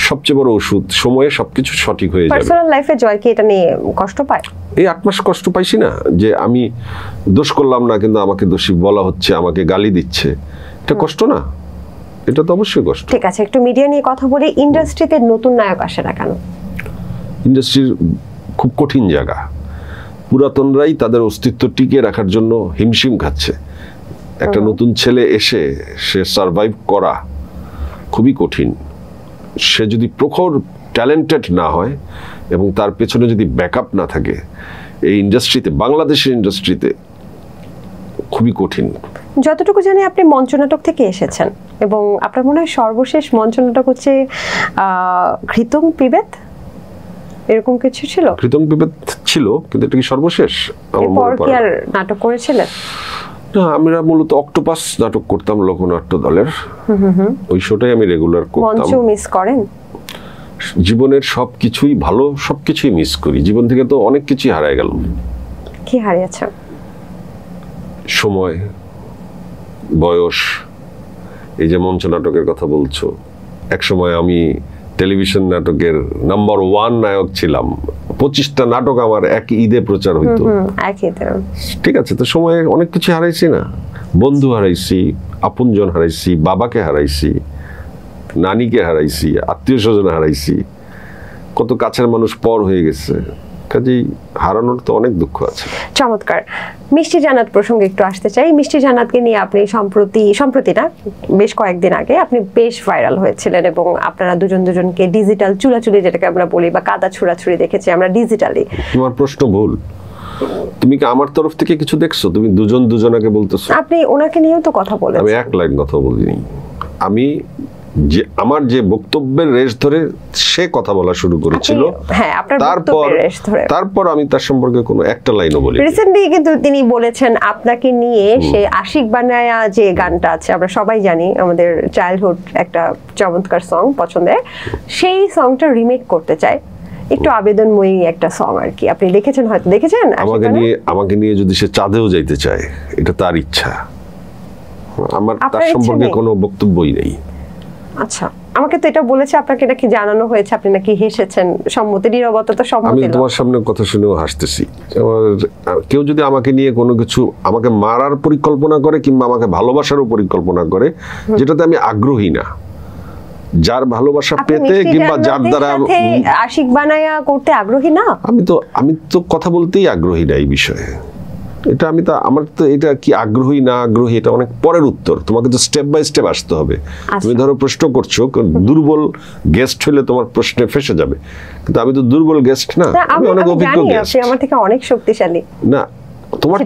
সবচেয়ে বড় ওষুধ, সময়ে সবকিছু সঠিক হয়ে যাবে। পার্সোনাল লাইফে জয় কি এটা নিয়ে কষ্ট পায়? এই 8 মাস কষ্ট পাইছি না, যে আমি দোষ করলাম না কিন্তু আমাকে দোষী বলা হচ্ছে, আমাকে গালি দিচ্ছে, এটা কষ্ট না? এটা তো অবশ্যই কষ্ট। ঠিক আছে, একটু মিডিয়া নিয়ে কথা বলি। ইন্ডাস্ট্রিতে নতুন নায়ক আসে না কেন? ইন্ডাস্ট্রির খুব কঠিন জায়গা, পুরাতনরাই তাদের অস্তিত্ব টিকিয়ে রাখার জন্য হিমশিম খাচ্ছে। একটা নতুন ছেলে এসে সে সারভাইভ করা খুবই কঠিন। সে যদি প্রখর ট্যালেন্টেড না হয় এবং তার পেছনে যদি ব্যাকআপ না থাকে, এই ইন্ডাস্ট্রিতে, বাংলাদেশের ইন্ডাস্ট্রিতে খুবই কঠিন। যতটুকু জানি আপনি মঞ্চনাটক থেকে এসেছেন, এবং আপনার মনে হয় সর্বশেষ মঞ্চনাটক হচ্ছে ঘৃতং পিবেত, এরকম কিছু ছিল? ঘৃতং পিবেত ছিল, কিন্তু এটা কি সর্বশেষ? এরপর কি আর নাটক করেছিলেন? না, আমরা মূলত অক্টোপাস নাটক করতাম লোকনাট্য দলের, ওই শোটাই আমি রেগুলার করতাম। মঞ্চ মিস করেন? জীবনের সবকিছুই ভালো, সবকিছুই মিস করি। জীবন থেকে তো অনেক কিছুই হারায় গেল। কি হারিয়েছেন? সময়, বয়স। এই যে মঞ্চ নাটকের কথা বলছো, এক সময় আমি টেলিভিশন নাটকের নাম্বার 1 নায়ক ছিলাম। 25টা নাটক আমার এক ঈদে প্রচার হইতো। ঠিক আছে, তো সময়ে অনেক কিছু হারাইছি না? বন্ধু হারাইছি, আপনজন হারাইছি, বাবাকে হারাইছি, নানিকে হারাইছি, আত্মীয় স্বজন হারাইছি, কত কাছের মানুষ পর হয়ে গেছে। কাজেই হারানোর তো অনেক দুঃখ আছে। চমৎকার। মিষ্টি জান্নাত প্রসঙ্গে একটু আসতে চাই। মিষ্টি জান্নাতকে নিয়ে আপনি সম্প্রতি না, বেশ কয়েকদিন আগে আপনি বেশ ভাইরাল হয়েছিলেন, এবং আপনারা দুজনকে ডিজিটাল চুলাচুলি যেটাকে আমরা বলি, বা কাদা ছুড়াছুড়ি দেখেছি আমরা ডিজিটালি। তোমার প্রশ্ন ভুল। তুমি কি আমার তরফ থেকে কিছু দেখছো? তুমি দুজনাকে বলতেছো। আপনি ওনাকে নিয়েও তো কথা বলেছেন। আমি এক লাইন কথা বলিনি। আমি যে আমার যে বক্তব্যের রেশ ধরে সে কথা বলা শুরু করেছিল, তারপর আমি তার সম্পর্কে কোনো একটা লাইনও বলি। রিসেন্টলি কিন্তু তিনি বলেছেন আপনাকে নিয়ে, সে আশিক বানায়া যে গানটা আছে আমরা সবাই জানি, আমাদের চাইল্ডহুড একটা চমৎকার সং পছন্দের, সেই সংটা রিমেক করতে চায়। একটু আবেদনময়ী একটা সং আর কি। আপনি দেখেছেন, হয়তো দেখেছেন। আমাকে নিয়ে যদি সে চাঁদেও যাইতে চায়, এটা তার ইচ্ছা। আমার তার সম্পর্কে কোনো বক্তব্যই নেই। আচ্ছা, আমাকে তো এটা বলেছে, আপনাকে নাকি জানানো হয়েছে, আপনি নাকি হেসেছেন, সম্মতি, নীরবতা তো সম্মতি। আমি তোমার সামনে কথা শুনেও হাসতেছি। কেউ যদি আমাকে নিয়ে কোনো কিছু, আমাকে মারার পরিকল্পনা করে কিংবা আমাকে ভালোবাসারও পরিকল্পনা করে, যেটাতে আমি আগ্রহী না, যার ভালোবাসা পেতে কিংবা যার দ্বারা আশিক বানায়া করতে আগ্রহী না, আমি তো কথা বলতেই আগ্রহী না এই বিষয়ে। এটা আমার তো এটা কি আগ্রহী না আগ্রহী, এটা অনেক পরের উত্তর। তোমাকে তো স্টেপ বাই স্টেপ আসতে হবে। তুমি ধরো প্রশ্ন করছো, দুর্বল গেস্ট হলে তোমার প্রশ্নে ফেসে যাবে, কিন্তু আমি তো দুর্বল গেস্ট না, আমি অনেক অভিজ্ঞ গেস্ট। আপনি আমার থেকে অনেক শক্তিশালী না, তোমার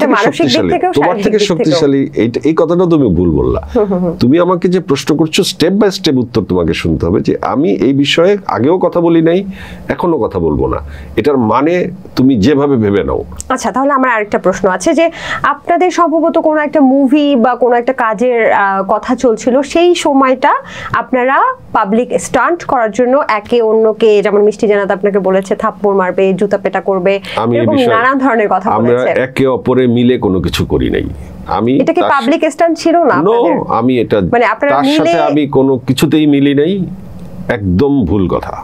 থেকে শক্তিশালী এই কথাটা তুমি ভুল বললা। তুমি আমাকে যে প্রশ্ন করছো, স্টেপ বাই স্টেপ উত্তর তোমাকে শুনতে হবে। যে আমি এই বিষয়ে আগেও কথা বলি নাই, এখনো কথা বলবো না, এটার মানে তুমি যেভাবে ভেবে নাও। আচ্ছা, তাহলে আমার আরেকটা প্রশ্ন আছে, যে আপনাদের সম্ভবত কোনো একটা মুভি বা কোনো একটা কাজের কথা চলছিল, সেই সময়টা আপনারা পাবলিক স্টান্ট করার জন্য একে অন্যকে, যেমন মিষ্টি জান্নাত আপনাকে বলেছে থাপ্পড় মারবে, জুতা পেটা করবে, এরকম নানান ধরনের কথা বলেছে। একে অপরে মিলে কোনো কিছু করি নাই। আমি এটা কি পাবলিক স্টান্ট ছিল না আপনাদের? আমি এটা তার সাথে আমি কোনো কিছুতেই মিলি নাই, একদম ভুল কথা।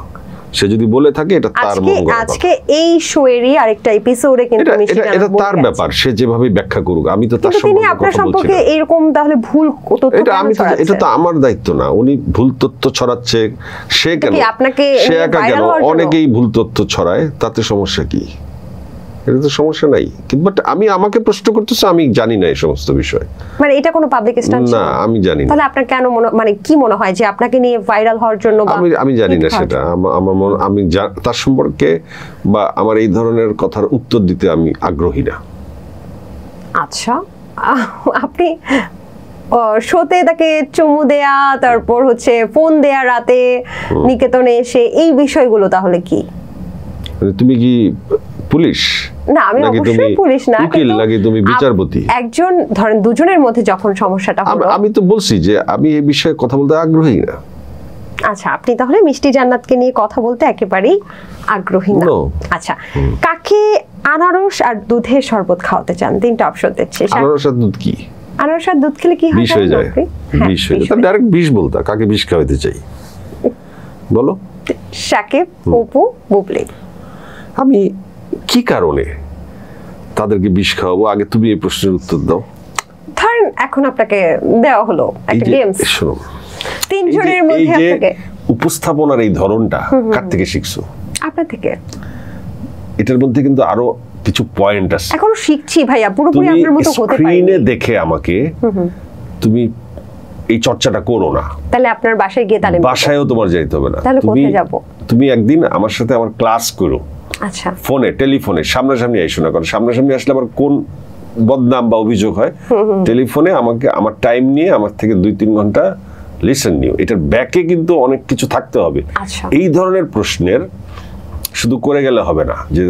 সে যদি বলে থাকে এটা তার মন গড়া। আজকে এই শোয়েরই আরেকটা এপিসোডে কিন্তু এটা তার ব্যাপার, সে যেভাবে ব্যাখ্যা করুক, আমি তো তার সম্পর্কে আপনার সম্পর্কে এরকম তাহলে ভুল তথ্য এটা তো আমার দায়িত্ব না। উনি ভুল তথ্য ছড়াচ্ছে, সে কেন, সে একা কেন, অনেকেই ভুল তথ্য ছড়ায়, তাতে সমস্যা কি? এটা তো সমস্যা নাই। কিন্তু আমি আমাকে প্রশ্ন করতেছে, আমি জানি না এই সমস্ত বিষয়, মানে এটা কোনো পাবলিক স্ট্যান্ড না, আমি জানি না। তাহলে আপনার কেন মানে কি মনে হয় যে আপনাকে নিয়ে ভাইরাল হওয়ার জন্য? আমি জানি না সেটা, আমার আমি তার সম্পর্কে বা আমার এই ধরনের কথার উত্তর দিতে আমি আগ্রহী না। আচ্ছা, আপনি শোতে তাকে চুমু দেয়া, তারপর হচ্ছে ফোন দেয়া রাতে নিকেতনে এসে, এই বিষয়গুলো তাহলে কি? তুমি কি পুলিশ? না, আমি অবশ্যই পুলিশ না, উকিল নাকি তুমি বিচারপতি? একজন ধরেন দুজনের মধ্যে যখন সমস্যাটা হলো, আমি তো বলছি যে আমি এই বিষয়ে কথা বলতে আগ্রহী না। আচ্ছা, আপনি তাহলে মিষ্টি জান্নাতকে নিয়ে কথা বলতে একেবারেই আগ্রহী না। আচ্ছা, কাকে আনারস আর দুধের শরবত খাওয়াতে চান? তিনটা অপশন দিচ্ছি। আনারস আর দুধ কি? আনারস আর দুধ খেলে কি হয়? বিষ হয়ে যায়। বিষ হয়ে যায়, ডাইরেক্ট বিষ বলতা। কাকে বিষ খাওয়াতে চাই বলো? সাকিব, অপু, বুবলি। আমি কি কারণে তাদেরকে বিষ খাওয়াবো? আগে তুমি এই প্রশ্নের উত্তর দাও। ধরেন এখন আপনাকে দেওয়া হলো একটা গেমস, শোনো, তিনজনের মধ্যে আপনাকে উপস্থাপনার এই ধরনটা কার থেকে শিখছো? আপনার থেকে। এটার মধ্যে কিন্তু আরো কিছু পয়েন্ট আছে, এখনো শিখছি ভাইয়া, পুরোপুরি আপনার মতো হতে পারি। স্ক্রিনে দেখে আমাকে তুমি এই চর্চাটা করো না। তাহলে আপনার বাসায় গিয়ে তালিম? বাসায়ও তোমার যাইতে হবে না। তাহলে কোথায় যাব? তুমি একদিন আমার সাথে আমার ক্লাস করো। আচ্ছা, ফোনে, টেলিফোনে, সামনাসামনি আইসো না, কারণ সামনাসামনি আসলে আবার কোন বদনাম বা অভিযোগ হয়। টেলিফোনে আমাকে আমার টাইম নিয়ে আমার থেকে 2-3 ঘন্টা লিসেন নিও। এটার ব্যাকে কিন্তু অনেক কিছু থাকতে হবে। এই ধরনের প্রশ্নের শুধু করে গেলে হবে না যে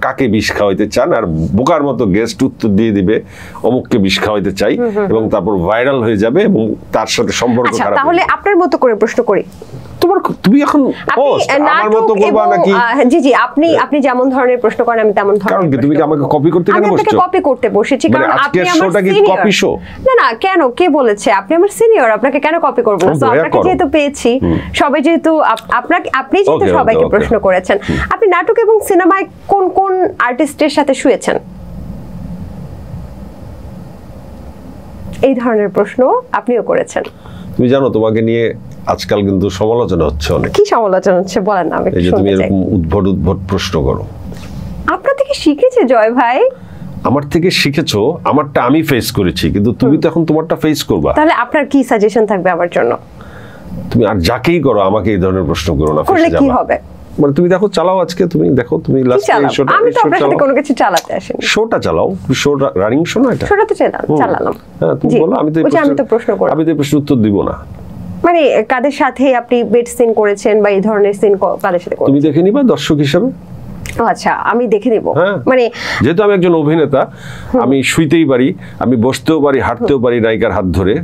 কাকে বিষ খাওয়াইতে চান আর বোকার মতো গেস্ট উত্তর দিয়ে দিবে অমুককে বিষ খাওয়াইতে চাই, এবং তারপর ভাইরাল হয়ে যাবে এবং তার সাথে সম্পর্ক খারাপ। তাহলে আপনার মতো করে প্রশ্ন করি, তুমি এখন আমার মতো করবা নাকি? জি জি, আপনি যেমন ধরনের প্রশ্ন করেন আমি তেমন ধরনের। কারণ কি তুমি কি আমাকে কপি করতে কেন বসছো? আমি কপি করতে বসেছি কারণ আপনি আমার শোটা কি কপি শো? না না, কেন, কে বলেছে? আপনি আমার সিনিয়র, আপনাকে কেন কপি করব না? তো আপনাকে যেহেতু পেয়েছি, সবাই যেহেতু আপনি যেহেতু সবাইকে প্রশ্ন করেছেন, আপনি নাটক এবং সিনেমায় কোন কোন আর্টিস্টের সাথে শুয়েছেন? এই ধরনের প্রশ্ন আপনিও করেছেন। তুমি জানো তোমাকে নিয়ে আজকাল কিন্তু সমালোচনা হচ্ছে অনেক। কি সমালোচনা হচ্ছে বলেন না? আমি এই যে তুমি এরকম উদ্ভট প্রশ্ন করো। আপনার থেকে শিখেছে জয় ভাই। আমার থেকে শিখেছো, আমারটা আমি ফেস করেছি, কিন্তু তুমি তো এখন তোমারটা ফেস করবা। তাহলে আপনার কি সাজেশন থাকবে আমার জন্য? তুমি আর যাকেই করো আমাকে এই ধরনের প্রশ্ন করো না। করলে কি হবে? মানে তুমি দেখো, চালাও আজকে, তুমি দেখো, তুমি লাস্ট শোটা, আমি তো আপনার সাথে কোনো কিছু চালাতে আসিনি। শোটা চালাও, শো রানিং শো না এটা? শোটা তো চালালাম। হ্যাঁ, তুমি বলো। আমি তো প্রশ্ন করব, আমি তো প্রশ্ন উত্তর দিব না। মানে কাদের সাথে আপনি বেড সিন করেছেন বা এই ধরনের সিন কাদের সাথে করেছেন? তুমি দেখে নিবা দর্শক হিসেবে। আচ্ছা, আমি দেখে নিব। মানে যেহেতু আমি একজন অভিনেতা, আমি শুইতেই পারি, আমি বসতেও পারি, হাঁটতেও পারি নায়িকার হাত ধরে।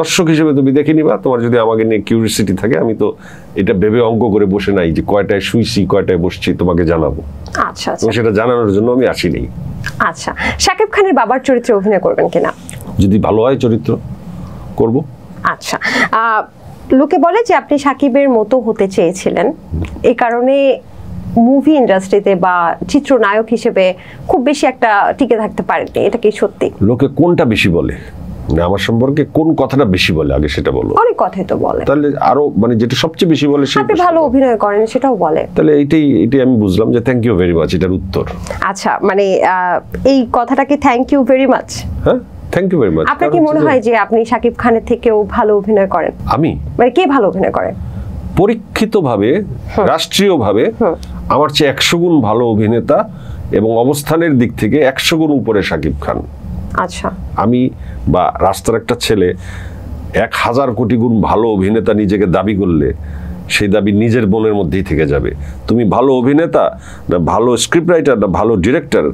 দর্শক হিসেবে তুমি দেখে নিবা। তোমার যদি আমাকে নিয়ে কিউরিওসিটি থাকে, আমি তো এটা ভেবে অঙ্ক করে বসে নাই যে কয়টায় শুইছি কয়টায় বসছি তোমাকে জানাবো। আচ্ছা, সেটা জানানোর জন্য আমি আসিনি। আচ্ছা, শাকিব খানের বাবার চরিত্রে অভিনয় করবেন কিনা? যদি ভালো হয় চরিত্র, করব। আচ্ছা, লোকে বলে যে আপনি শাকিবের মতো হতে চেয়েছিলেন, এই কারণে মুভি ইন্ডাস্ট্রিতে বা চিত্রনায়ক হিসেবে খুব বেশি একটা টিকে থাকতে পারেননি। এটা কি সত্যি? লোকে কোনটা বেশি বলে, আমার সম্পর্কে কোন কথাটা বেশি বলে আগে সেটা বলো। অনেক কথাই তো বলে। তাহলে আরো মানে যেটা সবচেয়ে বেশি বলে আপনি ভালো অভিনয় করেন সেটাও বলে। তাহলে এইটাই আমি বুঝলাম যে থ্যাংক ইউ ভেরি মাচ, এটার উত্তর। আচ্ছা, মানে এই কথাটাকে থ্যাংক ইউ ভেরি মাচ। হ্যাঁ, থ্যাংক ইউ ভেরি মাচ। আপনার কি মনে হয় যে আপনি শাকিব খানের থেকেও ভালো অভিনয় করেন? আমি মানে কে ভালো অভিনয় করে? পরীক্ষিতভাবে, রাষ্ট্রীয়ভাবে আমার চেয়ে 100 গুণ ভালো অভিনেতা এবং অবস্থানের দিক থেকে 100 গুণ উপরে শাকিব খান। আচ্ছা, আমি বা রাস্তার একটা ছেলে 1000 কোটি গুণ ভালো অভিনেতা নিজেকে দাবি করলে সেই দাবি নিজের মনের মধ্যেই থেকে যাবে। তুমি ভালো অভিনেতা না ভালো স্ক্রিপ্ট রাইটার না ভালো ডিরেক্টর,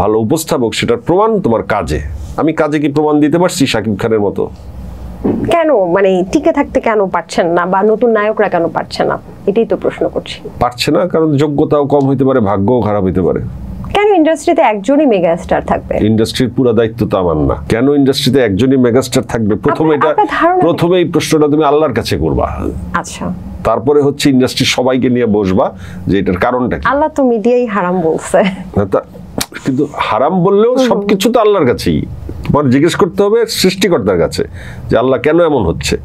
ভালো উপস্থাপক, সেটার প্রমাণ তোমার কাজে। আমি কাজে কি প্রমাণ দিতে পারছি শাকিব খানের মতো? কেন মানে টিকে থাকতে কেন পারছেন না, বা নতুন নায়করা কেন পারছে না? এটাই তো প্রশ্ন করছি। পারছে না কারণ যোগ্যতাও কম হইতে পারে, ভাগ্যও খারাপ হইতে পারে। কেন ইন্ডাস্ট্রিতে একজনই মেগা স্টার থাকবে? ইন্ডাস্ট্রির পুরো দায়িত্ব তো আমার না। কেন ইন্ডাস্ট্রিতে একজনই মেগা স্টার থাকবে? প্রথমে এই প্রশ্নটা তুমি আল্লাহর কাছে করবা। আচ্ছা, তারপরে হচ্ছে ইন্ডাস্ট্রি সবাইকে নিয়ে বসবা যে এটার কারণটা কি। আল্লাহ তো মিডিয়াই হারাম বলছে, কিন্তু হারাম বললেও সবকিছু তো আল্লাহর কাছেই, তোমার জিজ্ঞেস করতে হবে সৃষ্টিকর্তার কাছে যে আল্লাহ কেন এমন হচ্ছে।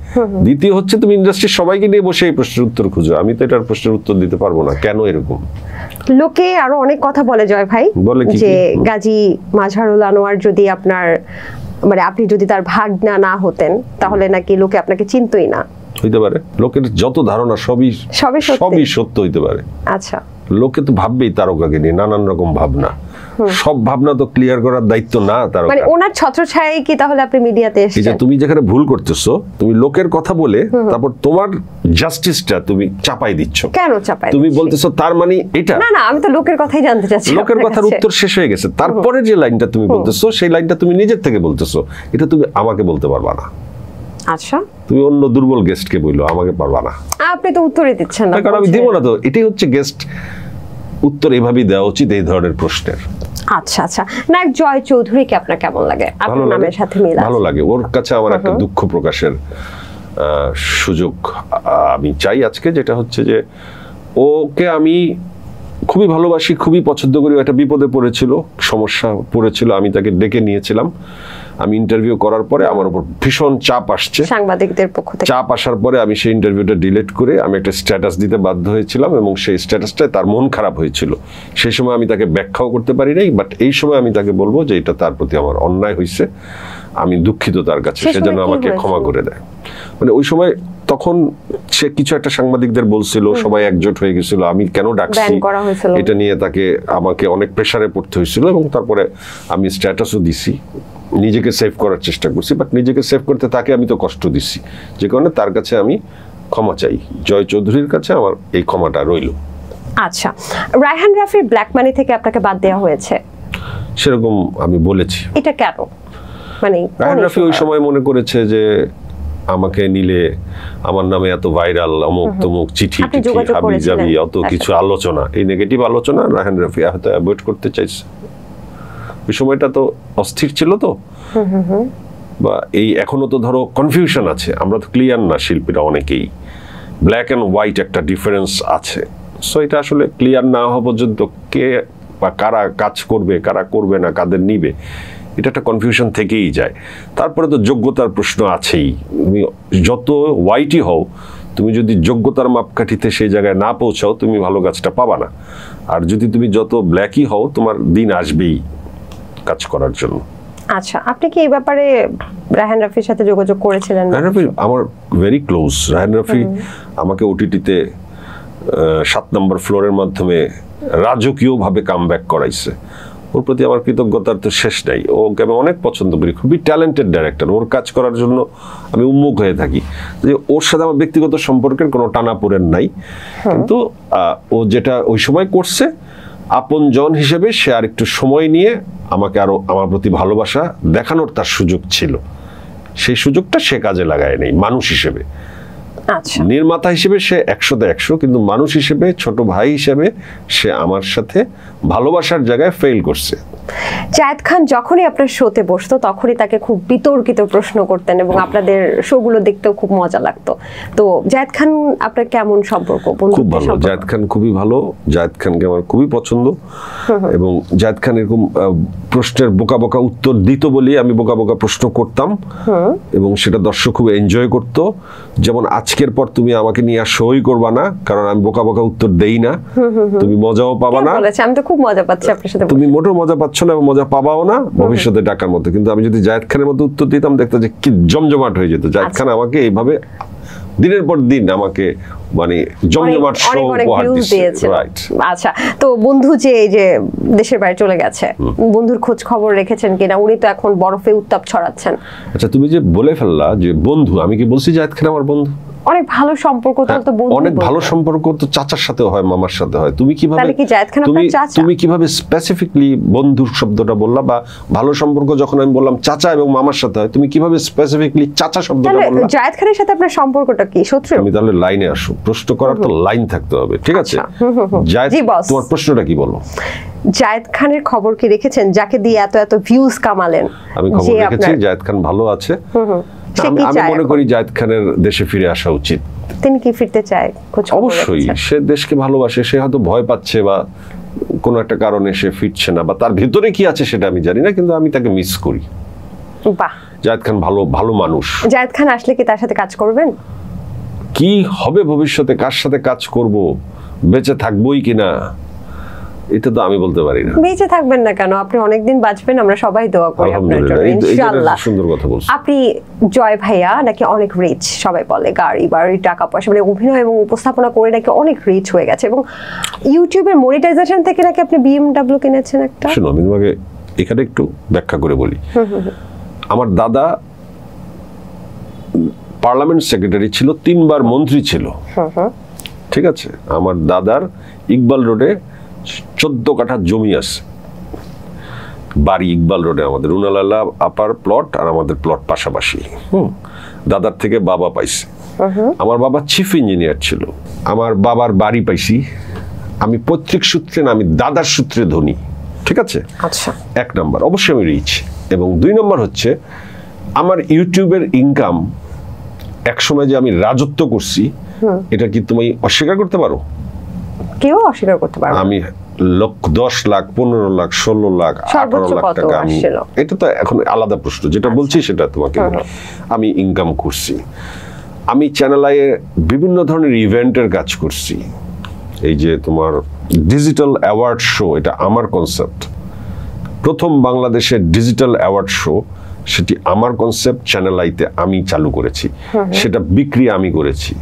দ্বিতীয় হচ্ছে তুমি ইন্ডাস্ট্রির সবাইকে নিয়ে বসে এই প্রশ্নের উত্তর খুঁজো, আমি তো এটার প্রশ্নের উত্তর দিতে পারবো না কেন এরকম। লোকে আরো অনেক কথা বলে জয় ভাই, বলে কি যে গাজী মাজহারুল আনোয়ার যদি আপনার মানে আপনি যদি তার ভাগনা না হতেন তাহলে নাকি লোকে আপনাকে চিনতই না। হইতে পারে, লোকের যত ধারণা সবই সত্য হইতে পারে। আচ্ছা, লোকে তো ভাববেই তারকাকে নিয়ে নানান রকম ভাবনা, সব ভাবনা তো ক্লিয়ার করার দায়িত্ব না তারকা। মানে ওনার ছত্রছায়ায় কি তাহলে আপনি মিডিয়াতে এসেছেন? তুমি যেখানে ভুল করতেছো, তুমি লোকের কথা বলে তারপর তোমার জাস্টিসটা তুমি চাপাই দিচ্ছ। কেন চাপাই? তুমি বলতেছো তার মানে এটা না না, আমি তো লোকের কথাই জানতে চাচ্ছি। লোকের কথার উত্তর শেষ হয়ে গেছে, তারপরে যে লাইনটা তুমি বলতেছো সেই লাইনটা তুমি নিজের থেকে বলতেছো, এটা তুমি আমাকে বলতে পারবা না। আচ্ছা, তুমি অন্য দুর্বল গেস্টকে বললো, আমাকে পারবা না। আপনি তো উত্তরই দিচ্ছেন না। কারণ আমি দিব না তো, এটাই হচ্ছে গেস্ট উত্তর এভাবেই দেওয়া উচিত এই ধরনের প্রশ্নের। আচ্ছা আচ্ছা, না জয় চৌধুরীকে আপনার কেমন লাগে? আপনার নামের সাথে মিল আছে? ভালো লাগে, ওর কাছে আমার একটা দুঃখ প্রকাশের সুযোগ আমি চাই আজকে, যেটা হচ্ছে যে ওকে আমি খুবই ভালোবাসি, খুবই পছন্দ করি। একটা বিপদে পড়েছিল, সমস্যা পড়েছিল, আমি তাকে ডেকে নিয়েছিলাম। আমি ইন্টারভিউ করার পরে আমার উপর ভীষণ চাপ আসছে সাংবাদিকদের পক্ষ থেকে। চাপ আসার পরে আমি সেই ইন্টারভিউটা ডিলিট করে আমি একটা স্ট্যাটাস দিতে বাধ্য হয়েছিলাম, এবং সেই স্ট্যাটাসটায় তার মন খারাপ হয়েছিল। সেই সময় আমি তাকে ব্যাখ্যাও করতে পারি নাই, বাট এই সময় আমি তাকে বলবো যে এটা তার প্রতি আমার অন্যায় হয়েছে, আমি দুঃখিত তার কাছে, সে যেন আমাকে ক্ষমা করে দেয়। মানে ওই সময় তখন সে কিছু একটা সাংবাদিকদের বলছিল, সবাই একজোট হয়ে গেছিল, আমি কেন ডাকছি এটা নিয়ে তাকে আমাকে অনেক প্রেসারে পড়তে হয়েছিল। এবং তারপরে আমি স্ট্যাটাসও দিছি, নিজেকে সেভ করার চেষ্টা করছি, বাট নিজেকে সেভ করতে তাকে আমি তো কষ্ট দিচ্ছি, যে কারণে তার কাছে আমি ক্ষমা চাই। জয় চৌধুরীর কাছে আমার এই ক্ষমাটা রইল। আচ্ছা, রায়হান রাফির ব্ল্যাক মানি থেকে আপনাকে বাদ দেওয়া হয়েছে সেরকম আমি বলেছি। এটা কেন? মানে রায়হান রাফি ওই সময় মনে করেছে যে আমাকে নিলে আমার নামে এত ভাইরাল অমুক তমুক চিঠি হাবি জাবি অত কিছু আলোচনা, এই নেগেটিভ আলোচনা রায়হান রাফি হয়তো অ্যাভয়েড করতে চাইছে। ওই সময়টা তো অস্থির ছিল তো, বা এই এখনো তো ধরো কনফিউশন আছে, আমরা তো ক্লিয়ার না শিল্পীরা অনেকেই, ব্ল্যাক অ্যান্ড হোয়াইট একটা ডিফারেন্স আছে। সো এটা আসলে ক্লিয়ার না হওয়া পর্যন্ত কে বা কারা কাজ করবে কারা করবে না, কাদের নিবে, এটা একটা কনফিউশন থেকেই যায়। তারপরে তো যোগ্যতার প্রশ্ন আছেই, তুমি যত হোয়াইটই হও, তুমি যদি যোগ্যতার মাপকাঠিতে সেই জায়গায় না পৌঁছাও তুমি ভালো কাজটা পাবা না। আর যদি তুমি যত ব্ল্যাকই হও, তোমার দিন আসবেই কাজ করার জন্য। আচ্ছা, আপনি কি এই ব্যাপারে রায়হান রাফির সাথে যোগাযোগ করেছিলেন? রায়হান রাফি আমার ভেরি ক্লোজ। রায়হান রাফি আমাকে ওটিটিতে 7 নম্বর ফ্লোরের মাধ্যমে রাজকীয়ভাবে কামব্যাক করাইছে। ওর প্রতি আমার কৃতজ্ঞতার তো শেষ নাই। ওকে আমি অনেক পছন্দ করি, খুবই ট্যালেন্টেড ডাইরেক্টর। ওর কাজ করার জন্য আমি উন্মুখ হয়ে থাকি। যে ওর সাথে আমার ব্যক্তিগত সম্পর্কের কোনো টানাপোড়েন নাই, কিন্তু ও যেটা ওই সময় করছে আপন জন হিসেবে, সে আর একটু সময় নিয়ে আমাকে আরো আমার প্রতি ভালোবাসা দেখানোর তার সুযোগ ছিল, সেই সুযোগটা সে কাজে লাগায় নেই। মানুষ হিসেবে, নির্মাতা হিসেবে সে 100তে 100, কিন্তু মানুষ হিসেবে, ছোট ভাই হিসেবে সে আমার সাথে ভালোবাসার জায়গায় ফেল করছে। জায়েদ খান যখনই আপনার শোতে বসতো তখনই তাকে খুব বিতর্কিত প্রশ্ন করতেন, এবং আপনাদের শোগুলো দেখতেও খুব মজা লাগতো। তো জায়েদ খান আপনার কেমন সম্পর্ক? খুব ভালো, জায়েদ খান খুবই ভালো। জায়েদ খানকে আমার খুবই পছন্দ, এবং জায়েদ খান এরকম প্রশ্নের বোকা বোকা উত্তর দিত বলেই আমি বোকা বোকা প্রশ্ন করতাম, এবং সেটা দর্শক খুব এনজয় করত। যেমন আজকের পর তুমি আমাকে নিয়ে আর শোই করবা না, কারণ আমি বোকা বোকা উত্তর দেই না, তুমি মজাও পাবা না। আমি তো খুব মজা পাচ্ছি আপনার সাথে। তুমি মোটেও মজা পাচ্ছ না এবং মজা পাবাও না ভবিষ্যতে টাকার মতো। কিন্তু আমি যদি জায়েদ খানের মতো উত্তর দিতাম, দেখতে যে কি জমজমাট হয়ে যেত। জায়েদ খান আমাকে এইভাবে দিনের পর দিন আমাকে মানে জমজমাট শো উপহার দিয়েছে। রাইট। আচ্ছা, তো বন্ধু যে এই যে দেশের বাইরে চলে গেছে, বন্ধুর খোঁজ খবর রেখেছেন কিনা? উনি তো এখন বরফে উত্তাপ ছড়াচ্ছেন। আচ্ছা, তুমি যে বলে ফেললা যে বন্ধু, আমি কি বলছি জায়েদ খান আমার বন্ধু? অনেক ভালো সম্পর্ক তো বন্ধু, অনেক ভালো সম্পর্ক তো চাচার সাথে হয়, মামার সাথে হয়। তুমি কিভাবে তুমি কিভাবে স্পেসিফিকলি বন্ধুর শব্দটা বললা, বা ভালো সম্পর্ক যখন আমি বললাম চাচা এবং মামার সাথে হয়, তুমি কিভাবে স্পেসিফিকলি চাচা শব্দটা বললা? জায়েদ খানের সাথে আপনার সম্পর্কটা কি? শত্রু? তুমি তাহলে লাইনে আসো, প্রশ্ন করার তো লাইন থাকতে হবে, ঠিক আছে? জায়েদ, তোমার প্রশ্নটা কি বলো? জায়েদ খানের খবর কি রেখেছেন, যাকে দিয়ে এত এত ভিউজ কামালেন? আমি খবর রেখেছি, জায়েদ খান ভালো আছে। আমি মনে করি জায়েদ খানের দেশে ফিরে আসা উচিত। তিনি কি ফিরতে চায়? অবশ্যই সে দেশকে ভালোবাসে, সে হয়তো ভয় পাচ্ছে বা কোনো একটা কারণে সে ফিরছে না, বা তার ভিতরে কি আছে সেটা আমি জানি না, কিন্তু আমি তাকে মিস করি। বাহ, জায়েদ খান ভালো মানুষ। জায়েদ খান আসলে কি তার সাথে কাজ করবেন? কি হবে ভবিষ্যতে, কার সাথে কাজ করব, বেঁচে থাকবোই কিনা এটা তো আমি বলতে পারি না। বেঁচে থাকবেন না কেন, আপনি অনেকদিন বাঁচবেন, আমরা সবাই দোয়া করি আপনার জন্য ইনশাআল্লাহ। সুন্দর কথা বলছেন আপনি। জয় ভাইয়া নাকি অনেক রিচ, সবাই বলে গাড়ি বাড়ি টাকা পয়সা, মানে অভিনয় এবং উপস্থাপনা করে নাকি অনেক রিচ হয়ে গেছে, এবং ইউটিউবের মনিটাইজেশন থেকে নাকি আপনি BMW কিনেছেন একটা। শুনো, আমি তোমাকে এখানে একটু ব্যাখ্যা করে বলি। আমার দাদা পার্লামেন্ট সেক্রেটারি ছিল, 3 বার মন্ত্রী ছিল, ঠিক আছে। আমার দাদার ইকবাল রোডে 14 কাঠা জমি আছে, বাড়ি ইকবাল রোডে, আমাদের রুনালাল্লা আপার প্লট আর আমাদের প্লট পাশাপাশি। দাদার থেকে বাবা পাইছে। আমার বাবা চিফ ইঞ্জিনিয়ার ছিল। আমার বাবার বাড়ি পাইছি আমি পৈতৃক সূত্রে না, আমি দাদার সূত্রে ধনী, ঠিক আছে। আচ্ছা, 1 নম্বর অবশ্যই আমি রিচ, এবং 2 নম্বর হচ্ছে আমার ইউটিউবের ইনকাম একসময় যে আমি রাজত্ব করছি, এটা কি তুমি অস্বীকার করতে পারো? কেউ অস্বীকার করতে পারবে না। আমি 10 লাখ 15 লাখ 16 লাখ 18 লাখ টাকা আমি, এটা তো এখন আলাদা প্রশ্ন, যেটা বলছি সেটা তোমাকে আমি ইনকাম করছি। আমি চ্যানেল আইয়ে বিভিন্ন ধরনের ইভেন্টের কাজ করছি। এই যে তোমার ডিজিটাল অ্যাওয়ার্ড শো, এটা আমার কনসেপ্ট। প্রথম বাংলাদেশের ডিজিটাল অ্যাওয়ার্ড শো, সেটি আমার কনসেপ্ট, চ্যানেল আইতে আমি চালু করেছি, সেটা বিক্রি আমি করেছি।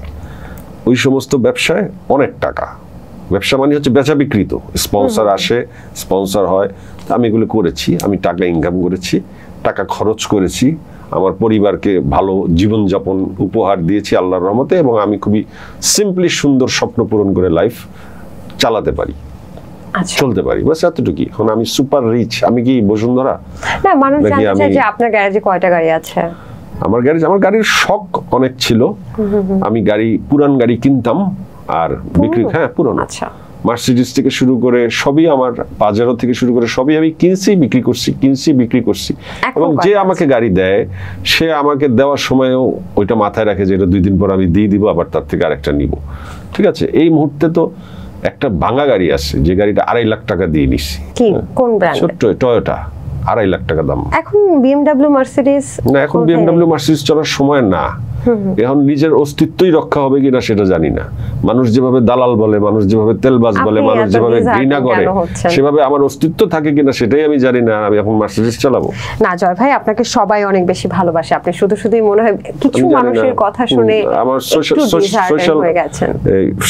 ওই সমস্ত ব্যবসায় অনেক টাকা, ব্যবসা মানে হচ্ছে বেচা বিক্রি, তো স্পন্সর আসে, স্পন্সর হয়, আমি এগুলো করেছি, আমি টাকা ইনকাম করেছি, টাকা খরচ করেছি, আমার পরিবারকে ভালো জীবনযাপন উপহার দিয়েছি আল্লাহর রহমতে, এবং আমি খুবই সিম্পলি সুন্দর স্বপ্ন পূরণ করে লাইফ চালাতে পারি, চলতে পারি, বাস এতটুকুই। এখন আমি সুপার রিচ, আমি কি বসুন্ধরা না? মানুষ জানতে চায় যে আপনার গ্যারেজে কয়টা গাড়ি আছে। আমার গাড়ির শখ অনেক ছিল, আমি পুরান গাড়ি কিনতাম আর বিক্রি, হ্যাঁ পুরনো, মার্সিডিজ থেকে শুরু করে সবই আমার, পাজেরো থেকে শুরু করে সবই আমি কিনছি বিক্রি করছি। এবং যে আমাকে গাড়ি দেয়, সে আমাকে দেওয়ার সময়ও ওইটা মাথায় রাখে যে এটা 2 দিন পর আমি দিয়ে দিব, আবার তার থেকে আরেকটা নিব, ঠিক আছে। এই মুহূর্তে তো একটা ভাঙা গাড়ি আছে, যে গাড়িটা 2.5 লাখ টাকা দিয়ে নিছি। কোন ব্র্যান্ড? ছোট্ট টয়োটা, 2.5 লাখ টাকা দাম। এখন BMW মার্সিডিজ না, এখন BMW মার্সিডিজ চলার সময় না। এখন নিজের অস্তিত্বই রক্ষা হবে কিনা সেটা জানি না। মানুষ যেভাবে দালাল বলে, মানুষ যেভাবে তেলবাজ বলে, মানুষ যেভাবে ঘৃণা করে, সেভাবে আমার অস্তিত্ব থাকে কিনা সেটাই আমি জানি না। আমি এখন মার্সিডিজ চালাবো না। জয় ভাই, আপনাকে সবাই অনেক বেশি ভালোবাসে, আপনি শুধুই মনে হয় কিছু মানুষের কথা শুনে আমার সোশ্যাল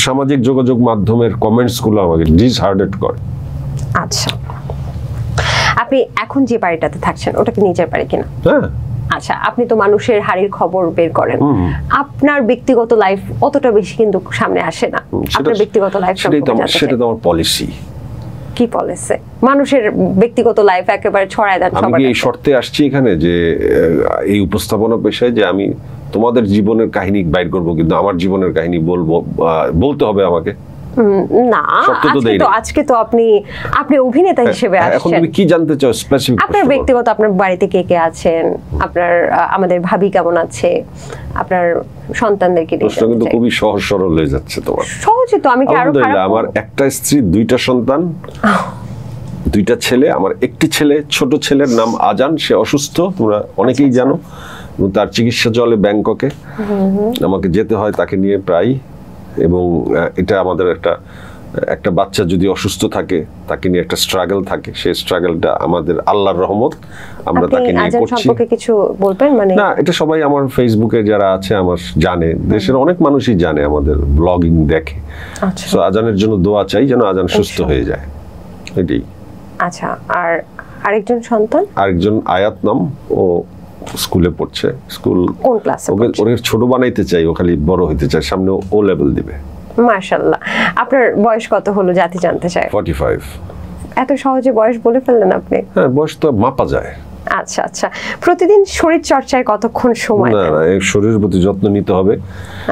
সামাজিক যোগাযোগ মাধ্যমের কমেন্টস গুলো আমাকে ডিসহার্টেড করে। আচ্ছা, আপনি এখন যে বাড়িটাতে থাকছেন ওটা কি নিজের বাড়ি কিনা? হ্যাঁ। আচ্ছা, আপনি তো মানুষের হাড়ির খবর বের করেন, আপনার ব্যক্তিগত লাইফ অতটা বেশি কিন্তু সামনে আসে না। আপনার ব্যক্তিগত লাইফ সেটা তো আমার পলিসি। কি পলিসি? মানুষের ব্যক্তিগত লাইফ একেবারে ছড়ায় দেন সবার। আমি এই শর্তে আসছি এখানে যে এই উপস্থাপনা পেশায় যে আমি তোমাদের জীবনের কাহিনী বাইর করব, কিন্তু আমার জীবনের কাহিনী বলতে হবে আমাকে না। আজকে তো আপনি অভিনেতা হিসেবে আসছেন। এখন তুমি কি জানতে চাও স্পেসিফিক? আপনার ব্যক্তিগত, আপনার বাড়িতে কে কে আছেন, আপনার আমাদের ভাবি কেমন আছে, আপনার সন্তানদেরকে নিয়ে। প্রশ্ন কিন্তু খুবই সহজ সরল হয়ে যাচ্ছে তোমার। সহজে তো, আমি কি আরো খারাপ? আমার একটা স্ত্রী, 2টা সন্তান, 2টা ছেলে। আমার একটি ছেলে, ছোট ছেলের নাম আজান, সে অসুস্থ, তোমরা অনেকেই জানো, তার চিকিৎসা চলে ব্যাংককে, আমাকে যেতে হয় তাকে নিয়ে প্রায়। এবং এটা আমাদের একটা বাচ্চা যদি অসুস্থ থাকে, তাকে নিয়ে একটা স্ট্রাগল থাকে, সেই স্ট্রাগলটা আমাদের আল্লাহর রহমত আমরা তাকে নিয়ে করছি। সম্পর্কে কিছু বলবেন? মানে না, এটা সবাই আমার ফেসবুকে যারা আছে আমার জানে, দেশের অনেক মানুষই জানে, আমাদের ব্লগিং দেখে। সো আজানের জন্য দোয়া চাই যেন আজান সুস্থ হয়ে যায়, এটাই। আচ্ছা, আর আরেকজন সন্তান? আরেকজন আয়াত নাম, ও স্কুলে পড়ছে। স্কুল কোন ক্লাসে? ওকে ছোট বানাইতে চাই, ও খালি বড় হইতে চায়, সামনে ও লেভেল দিবে। মাশাআল্লাহ। আপনার বয়স কত হলো জাতি জানতে চাই? 45। এত সহজে বয়স বলে ফেললেন আপনি? হ্যাঁ, বয়স তো মাপা যায়। আচ্ছা আচ্ছা, প্রতিদিন শরীর চর্চায় কতক্ষণ সময় দেন? না, শরীরের প্রতি যত্ন নিতে হবে।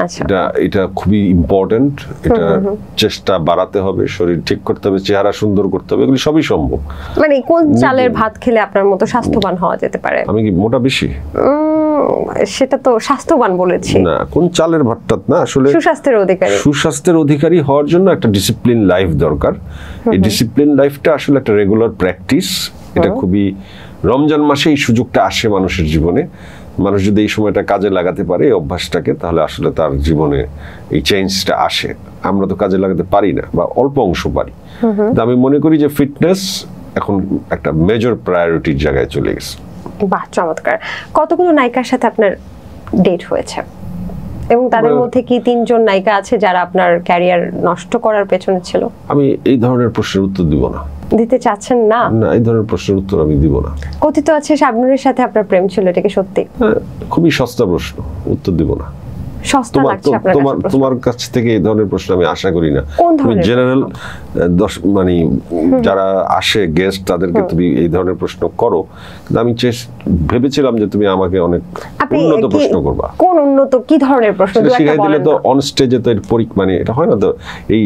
আচ্ছা, এটা খুবই ইম্পর্টেন্ট। এটা চেষ্টা বাড়াতে হবে, শরীর ঠিক করতে হবে, চেহারা সুন্দর করতে হবে, এগুলি সবই সম্ভব। মানে কোন চালের ভাত খেলে আপনার মতো স্বাস্থ্যবান হওয়া যেতে পারে? আমি কি মোটা বেশি? সেটা তো স্বাস্থ্যবান বলেছি না, কোন চালের ভাতটাত না, আসলে সুস্বাস্থ্যের অধিকারী হওয়ার জন্য একটা ডিসিপ্লিন লাইফ দরকার। এই ডিসিপ্লিন লাইফটা আসলে একটা রেগুলার প্র্যাকটিস। এটা খুবই, রমজান মাসে এই সুযোগটা আসে মানুষের জীবনে। মানুষ যদি এই সময়টা কাজে লাগাতে পারে এই অভ্যাসটাকে, তাহলে আসলে তার জীবনে এই চেঞ্জটা আসে। আমরা তো কাজে লাগাতে পারি না, বা অল্প অংশ পারি। আমি মনে করি যে ফিটনেস এখন একটা মেজর প্রায়োরিটির জায়গায় চলে গেছে। বাহ, চমৎকার। কতগুলো নায়িকার সাথে আপনার ডেট হয়েছে, এবং তাদের মধ্যে কি 3 জন নায়িকা আছে যারা আপনার ক্যারিয়ার নষ্ট করার পেছনে ছিল? আমি এই ধরনের প্রশ্নের উত্তর দিব না। দিতে চাচ্ছেন না? না, এই ধরনের প্রশ্নের উত্তর আমি দিব না। কথিত আছে শাবনূরের সাথে আপনার প্রেম ছিল, এটা কি সত্যি? খুবই সস্তা প্রশ্ন, উত্তর দিব না। সস্তা লাগছে আপনার কাছে? তোমার কাছ থেকে এই ধরনের প্রশ্ন আমি আশা করি না। তুমি জেনারেল মানে যারা আসে গেস্ট, তাদেরকে তুমি এই ধরনের প্রশ্ন করো, কিন্তু আমি ভেবেছিলাম যে তুমি আমাকে অনেক উন্নত প্রশ্ন করবা। কোন উন্নত, কি ধরনের প্রশ্ন? শিখাই দিলে তো অন স্টেজে তো মানে এটা হয় না তো। এই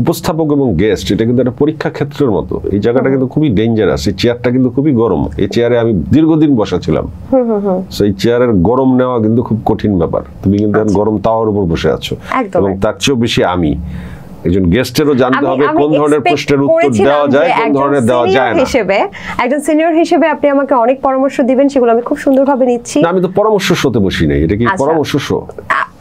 উপস্থাপক এবং গেস্ট, এটা কিন্তু একটা পরীক্ষা ক্ষেত্রের মতো। এই জায়গাটা কিন্তু খুবই ডেঞ্জারাস। এই চেয়ারটা কিন্তু খুবই গরম। এই চেয়ারে আমি দীর্ঘদিন বসা ছিলাম। সেই চেয়ারের গরম নেওয়া কিন্তু খুব কঠিন ব্যাপার। তুমি কিন্তু গরম তাওয়ার উপর বসে আছো, এবং তার চেয়েও বেশি আমি একজন গেস্টেরও জানতে হবে কোন ধরনের প্রশ্নের উত্তর দেওয়া যায়, কোন ধরনের দেওয়া যায় না। একজন সিনিয়র হিসেবে আপনি আমাকে অনেক পরামর্শ দিবেন, সেগুলো আমি খুব সুন্দরভাবে নিচ্ছি। না, আমি তো পরামর্শ শোতে বসি নাই। এটা কি পরামর্শ শো?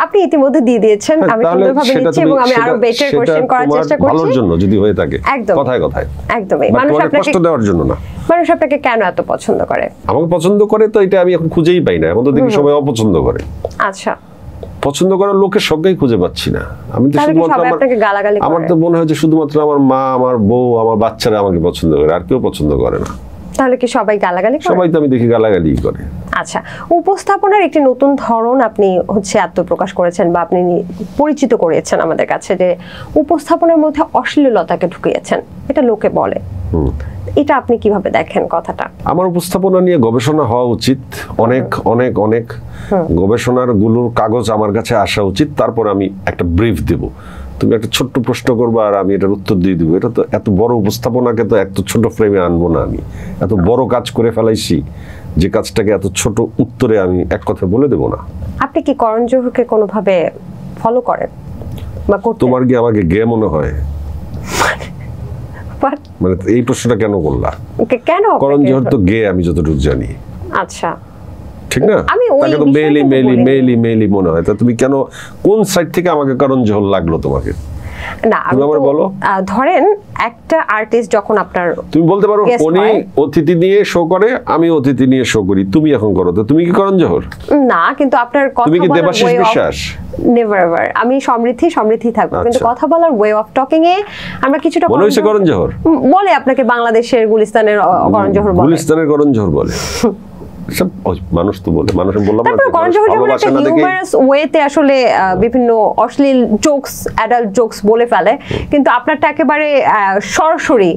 আপনি ইতিমধ্যে দিয়ে দিয়েছেন, আমি সুন্দরভাবে নিচ্ছি, এবং আমি আরো বেটার কোশ্চেন করার চেষ্টা করছি ভালোর জন্য যদি হয়ে থাকে। কথায় কথায় একদমই। মানুষ আপনাকে কষ্ট দেওয়ার জন্য না। মানুষ আপনাকে কেন এত পছন্দ করে? আমাকে পছন্দ করে তো এটা আমি এখন খুঁজেই পাই না। এখন তো দেখি সবাই অপছন্দ করে। আচ্ছা, পছন্দ করার লোকের সংখ্যাই খুঁজে পাচ্ছি না। আমি তো শুধুমাত্র আমার তো মনে হয় যে শুধুমাত্র আমার মা, আমার বউ, আমার বাচ্চারা আমাকে পছন্দ করে, আর কেউ পছন্দ করে না। তাহলে কি সবাই গালাগালি করে? সবাই তো আমি দেখি গালাগালি করে। আচ্ছা, উপস্থাপনার একটি নতুন ধরন আপনি আত্মপ্রকাশ করেছেন, বা আপনি পরিচিত করেছেন আমাদের কাছে, যে উপস্থাপনার মধ্যে অশ্লীলতাকে ঢুকিয়েছেন, এটা লোকে বলে। এটা আপনি কিভাবে দেখেন কথাটা? আমার উপস্থাপনা নিয়ে গবেষণা হওয়া উচিত। অনেক অনেক অনেক গবেষণার গুলোর কাগজ আমার কাছে আসা উচিত। তারপর আমি একটা ব্রিফ দেব। তুমি একটা ছোট্ট প্রশ্ন করবা আর আমি এটার উত্তর দিয়ে দিব। এটা তো এত বড় উপস্থাপনাকে তো এত ছোট ফ্রেমে আনবো না। আমি এত বড় কাজ করে ফেলাইছি, যে কাজটাকে এত ছোট উত্তরে আমি এক কথা বলে দেব না। আপনি কি করণ জোহরকে কোনোভাবে ফলো করেন বা করতেন? তোমার কি আমাকে গে মনে হয়? মানে এই প্রশ্নটা কেন করলা? কেন? করণ জোহর তো গে, আমি যতটুকু জানি। আচ্ছা, ঠিক না? তাকে তো মেইলি মনে হয়। তা তুমি কেন, কোন সাইড থেকে আমাকে করণ জোহর লাগলো তোমাকে? না, আমি বলো, ধরেন একটা আর্টিস্ট যখন আপনার, তুমি বলতে পারো উনি অতিথি নিয়ে শো করে, আমি অতিথি নিয়ে শো করি, তুমি এখন করো, তো তুমি কি করণ জোহর? না, কিন্তু আপনার কথা তুমি কি দেবাশিস বিশ্বাস? Never ever. আমি সমৃদ্ধি থাকবো, কিন্তু কথা বলার ওয়ে অফ টকিং এ আমরা কিছুটা মনে হইছে করণ জোহর বলে। আপনাকে বাংলাদেশের গুলিস্তানের করণ জোহর বলে, গুলিস্তানের করণ জোহর বলে। সব মানুষ তো বলে, মানুষের বললাম না, ভালোবাসা না দেখে হিউমারাস ওয়েতে আসলে বিভিন্ন অশ্লীল জোকস, অ্যাডাল্ট জোকস বলে ফেলে, কিন্তু আপনারটা একেবারে সরাসরি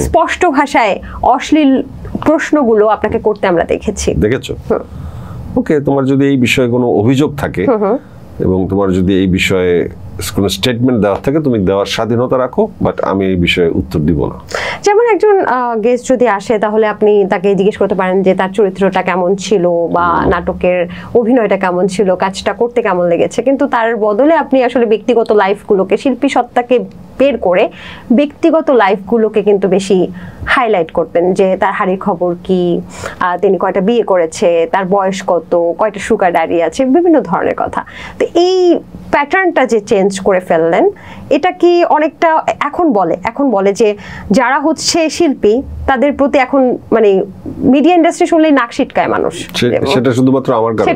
স্পষ্ট ভাষায় অশ্লীল প্রশ্নগুলো আপনাকে করতে আমরা দেখেছো। ওকে, তোমার যদি এই বিষয়ে কোনো অভিযোগ থাকে এবং তোমার যদি এই বিষয়ে কোনো স্টেটমেন্ট দেওয়ার থাকে, তুমি দেওয়ার স্বাধীনতা রাখো, বাট আমি এই বিষয়ে উত্তর দিব না। যেমন একজন গেস্ট যদি আসে, তাহলে আপনি তাকে জিজ্ঞেস করতে পারেন যে তার চরিত্রটা কেমন ছিল, বা নাটকের অভিনয়টা কেমন ছিল, কাজটা করতে কেমন লেগেছে, কিন্তু তার বদলে আপনি আসলে ব্যক্তিগত লাইফগুলোকে, শিল্পী সত্তাকে বের করে ব্যক্তিগত লাইফগুলোকে কিন্তু বেশি হাইলাইট করতেন, যে তার হাড়ির খবর কি, তিনি কয়টা বিয়ে করেছে, তার বয়স কত, কয়টা সুগার ড্যাডি আছে, বিভিন্ন ধরনের কথা। তো এই প্যাটার্নটা যে চেঞ্জ করে ফেললেন, এটা কি অনেকটা এখন বলে যে যারা হচ্ছে শিল্পী, তাদের প্রতি এখন মানে মিডিয়া ইন্ডাস্ট্রি শুনলেই নাক সিটকায় মানুষ। সেটা শুধুমাত্র আমার কারণে,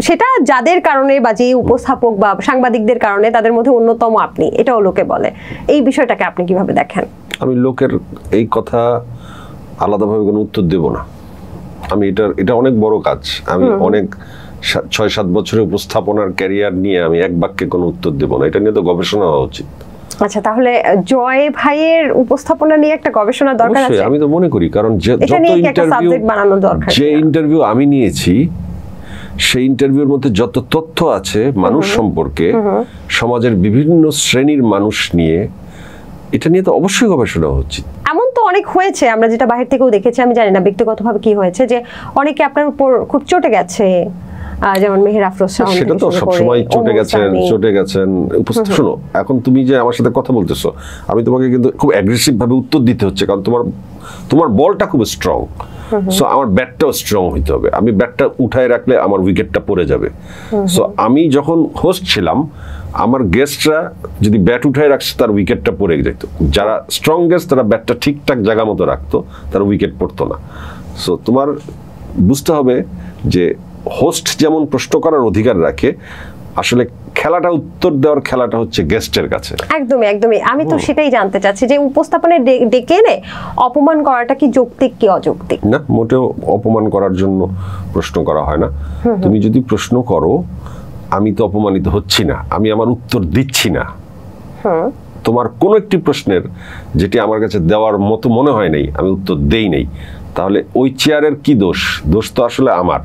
সেটা যাদের কারণে, বা যে উপস্থাপক বা সাংবাদিকদের কারণে, তাদের মধ্যে অন্যতম আপনি, এটাও লোকে বলে। এই বিষয়টাকে আপনি কিভাবে দেখেন? আমি লোকের এই কথা আলাদাভাবে কোনো উত্তর দেব না। আমি এটা অনেক বড় কাজ। আমি অনেক 6-7 বছরের উপস্থাপনার ক্যারিয়ার নিয়ে আমি এক বাক্যে কোনো উত্তর দেব না। এটা নিয়ে তো গবেষণা হওয়া উচিত। আচ্ছা, তাহলে জয় ভাইয়ের উপস্থাপনা নিয়ে একটা গবেষণা দরকার আছে। আমি তো মনে করি, কারণ যে ইন্টারভিউ আমি নিয়েছি, সেই ইন্টারভিউর মধ্যে যত তথ্য আছে মানুষ সম্পর্কে, সমাজের বিভিন্ন শ্রেণীর মানুষ নিয়ে, এটা নিয়ে তো অবশ্যই গবেষণা হচ্ছে। এমন তো অনেক হয়েছে, আমরা যেটা বাহির থেকেও দেখেছি, আমি জানি না ব্যক্তিগতভাবে কি হয়েছে, যে অনেকে আপনার উপর খুব চটে গেছে, যেমন মেহের আফরোজ শাওন, সেটা তো সবসময় চটে গেছেন উপস্থিত। শোনো, এখন তুমি যে আমার সাথে কথা বলতেছো, আমি তোমাকে কিন্তু খুব অ্যাগ্রেসিভ ভাবে উত্তর দিতে হচ্ছে, কারণ তোমার বলটা খুব স্ট্রং। সো আমার ব্যাটটাও স্ট্রং হইতে হবে। আমি ব্যাটটা উঠায় রাখলে আমার উইকেটটা পড়ে যাবে। সো আমি যখন হোস্ট ছিলাম, আমার গেস্টরা যদি ব্যাট উঠায় রাখছে, তার উইকেটটা পড়ে যেত। যারা স্ট্রং গেস্ট, তারা ব্যাটটা ঠিকঠাক জায়গা মতো রাখতো, তার উইকেট পড়তো না। সো তোমার বুঝতে হবে যে হোস্ট যেমন প্রশ্ন করার অধিকার রাখে, আসলে খেলাটা, উত্তর দেওয়ার খেলাটা হচ্ছে গেস্টের কাছে। একদমই আমি তো সেটাই জানতে চাচ্ছি যে উপস্থাপনায় ডেকে এনে অপমান করাটা কি যৌক্তিক কি অযৌক্তিক? না, মোটেও অপমান করার জন্য প্রশ্ন করা হয় না। তুমি যদি প্রশ্ন করো, আমি তো অপমানিত হচ্ছি না, আমি আমার উত্তর দিচ্ছি না। তোমার কোন একটি প্রশ্নের যেটি আমার কাছে দেওয়ার মতো মনে হয় নাই, আমি উত্তর দেই নাই, তাহলে ওই চেয়ারের কি দোষ? দোষ তো আসলে আমার।